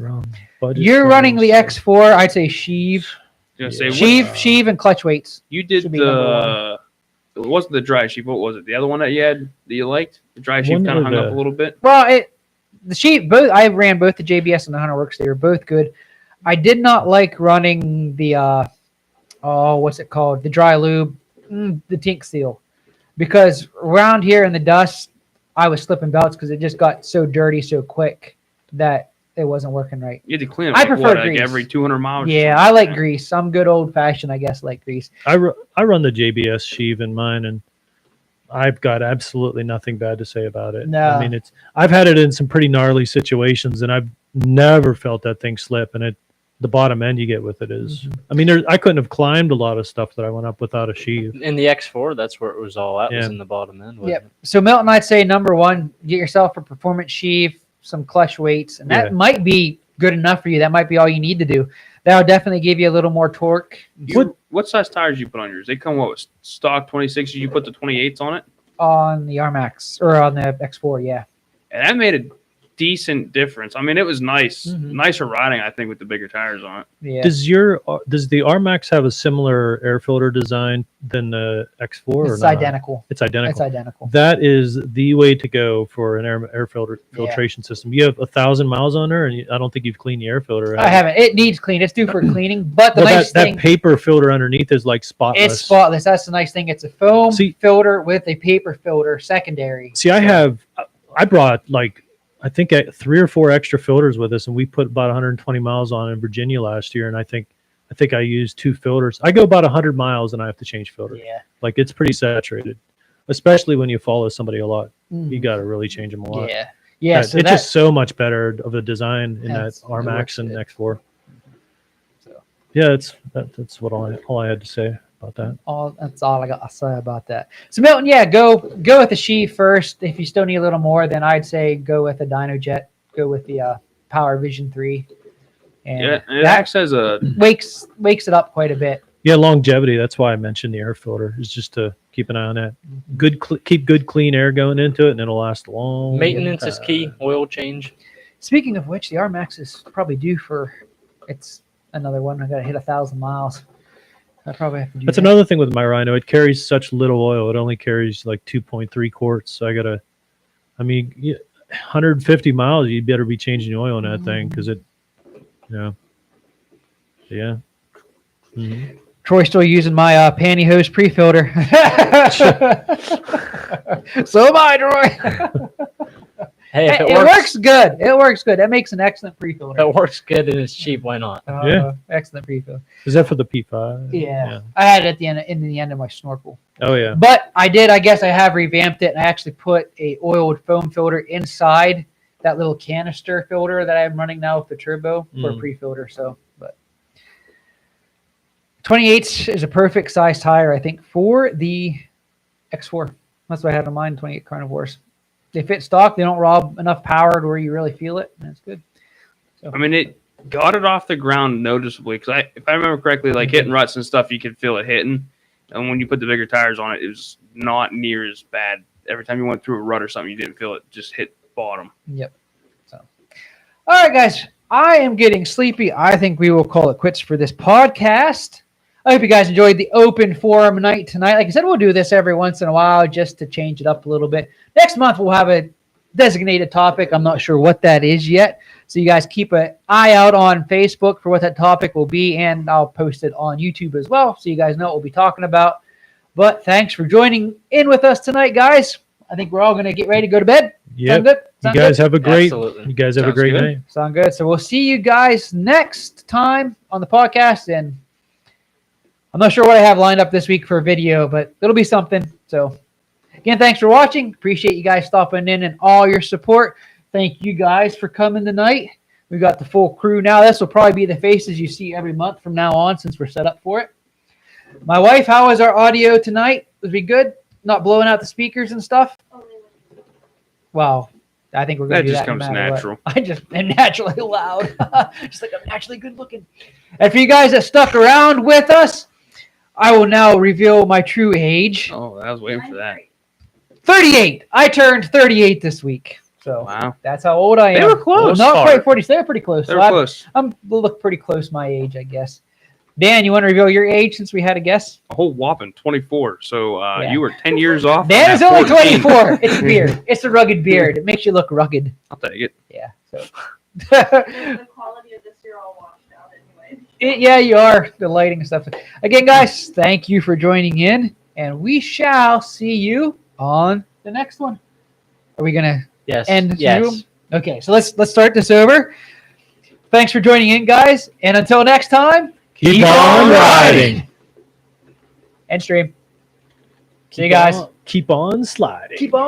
You're running the X4. I'd say sheave. Sheave, and clutch weights. You did it wasn't the dry sheave. What was it? The other one that you had that you liked? The dry sheave kind of hung up a little bit. Well, the sheave. Both I ran both the JBS and the Hunter Works. They were both good. I did not like running the what's it called? The dry lube, the Tink Seal. Because around here in the dust, I was slipping belts because it just got so dirty so quick that it wasn't working right. You had to clean it I prefer grease. Like every 200 miles? Yeah, I like grease. I'm good old-fashioned, I guess, like grease. I run the JBS sheave in mine, and I've got absolutely nothing bad to say about it. No. I mean, I've had it in some pretty gnarly situations, and I've never felt that thing slip, and the bottom end you get with it is, I mean, I couldn't have climbed a lot of stuff that I went up without a sheave. In the X4, that's where it was all at, was in the bottom end. Yep. So Milton, I'd say number one, get yourself a performance sheave, some clutch weights, and that might be good enough for you. That might be all you need to do. That'll definitely give you a little more torque. What size tires you put on yours? They come with stock 26s. You put the 28s on it? On the Rmax, or on the X4, yeah. And that made a decent difference. I mean, it was nice, nicer riding, I think, with the bigger tires on it. Yeah. Does the Rmax have a similar air filter design than the X4? It's identical. It's identical. It's identical. That is the way to go for an air filtration system. You have 1,000 miles on there, and I don't think you've cleaned the air filter. I haven't. It needs clean. It's due for cleaning. But the nice thing, that paper filter underneath is like spotless. It's spotless. That's the nice thing. It's a foam filter with a paper filter secondary. See, I brought I think 3 or 4 extra filters with us, and we put about 120 miles on in Virginia last year, and I think I used 2 filters. I go about 100 miles and I have to change filters. Yeah. It's pretty saturated, especially when you follow somebody a lot. You got to really change them a lot. Yeah. Yeah. So it's just so much better of a design in that Rmax and X4. So yeah, that's what all I had to say about that. That's all I got to say about that. So Milton, go with the sheave first. If you still need a little more, then I'd say go with a Dyno Jet. Go with the Power Vision 3. And it acts as a wakes it up quite a bit. Yeah, longevity. That's why I mentioned the air filter, is just to keep an eye on that. Keep good clean air going into it, and it'll last long. Maintenance is key. Oil change. Speaking of which, the Rmax is probably due for another one. I got to hit 1,000 miles. I probably have to do That's another thing with my Rhino. It carries such little oil. It only carries 2.3 quarts. So 150 miles, you better be changing the oil in that thing because it, yeah. Mm-hmm. Troy's still using my pantyhose pre-filter. So am I, Troy. Hey, it works good. It works good. That makes an excellent pre-filter. It works good and it's cheap. Why not? Excellent pre-filter. Is that for the P5? Yeah. I had it in the end of my snorkel. Oh yeah. But I guess I have revamped it, and I actually put a oiled foam filter inside that little canister filter that I'm running now with the turbo for a pre-filter. So, but 28 is a perfect size tire, I think, for the X4. That's what I had in mind. 28 carnivores. They fit stock. They don't rob enough power to where you really feel it. And it's good. So. I mean, it got it off the ground noticeably because if I remember correctly, hitting ruts and stuff, you could feel it hitting. And when you put the bigger tires on it, it was not near as bad. Every time you went through a rut or something, you didn't feel it just hit bottom. Yep. So, all right, guys. I am getting sleepy. I think we will call it quits for this podcast. I hope you guys enjoyed the open forum night tonight. Like I said, we'll do this every once in a while just to change it up a little bit. Next month, we'll have a designated topic. I'm not sure what that is yet. So you guys keep an eye out on Facebook for what that topic will be, and I'll post it on YouTube as well, so you guys know what we'll be talking about. But thanks for joining in with us tonight, guys. I think we're all going to get ready to go to bed. Yeah. Sound good? You guys have a great. Absolutely. You guys have a Sounds great good. night. Sound good. So we'll see you guys next time on the podcast, and I'm not sure what I have lined up this week for a video, but it'll be something. So again, thanks for watching. Appreciate you guys stopping in and all your support. Thank you guys for coming tonight. We got the full crew now. This will probably be the faces you see every month from now on, since we're set up for it. My wife, how was our audio tonight? Was we good? Not blowing out the speakers and stuff? Wow. I think we're going to do that. That just comes no matter natural. what. I just am naturally loud. Just like I'm naturally good looking. And for you guys that stuck around with us, I will now reveal my true age. Oh, I was waiting for that. 38. I turned 38 this week. So Wow. that's how old I am. They were close. Well, not Hard. quite 40. They're pretty close. They So were close. we'll look pretty close my age, I guess. Dan, you want to reveal your age since we had a guess? A whole whopping 24. So Yeah. you were 10 years off. Dan is on only that 14. 24. It's a beard. It's a rugged beard. It makes you look rugged. I'll take it. Yeah. So. The quality of this year all washed out anyway. Yeah, you are. The lighting and stuff. Again, guys, thank you for joining in, and we shall see you on the next one. Are we gonna end Yes. Zoom? Okay, so let's start this over. Thanks for joining in, guys, and until next time, Keep on riding. End stream. See you guys. Keep on sliding. Keep on.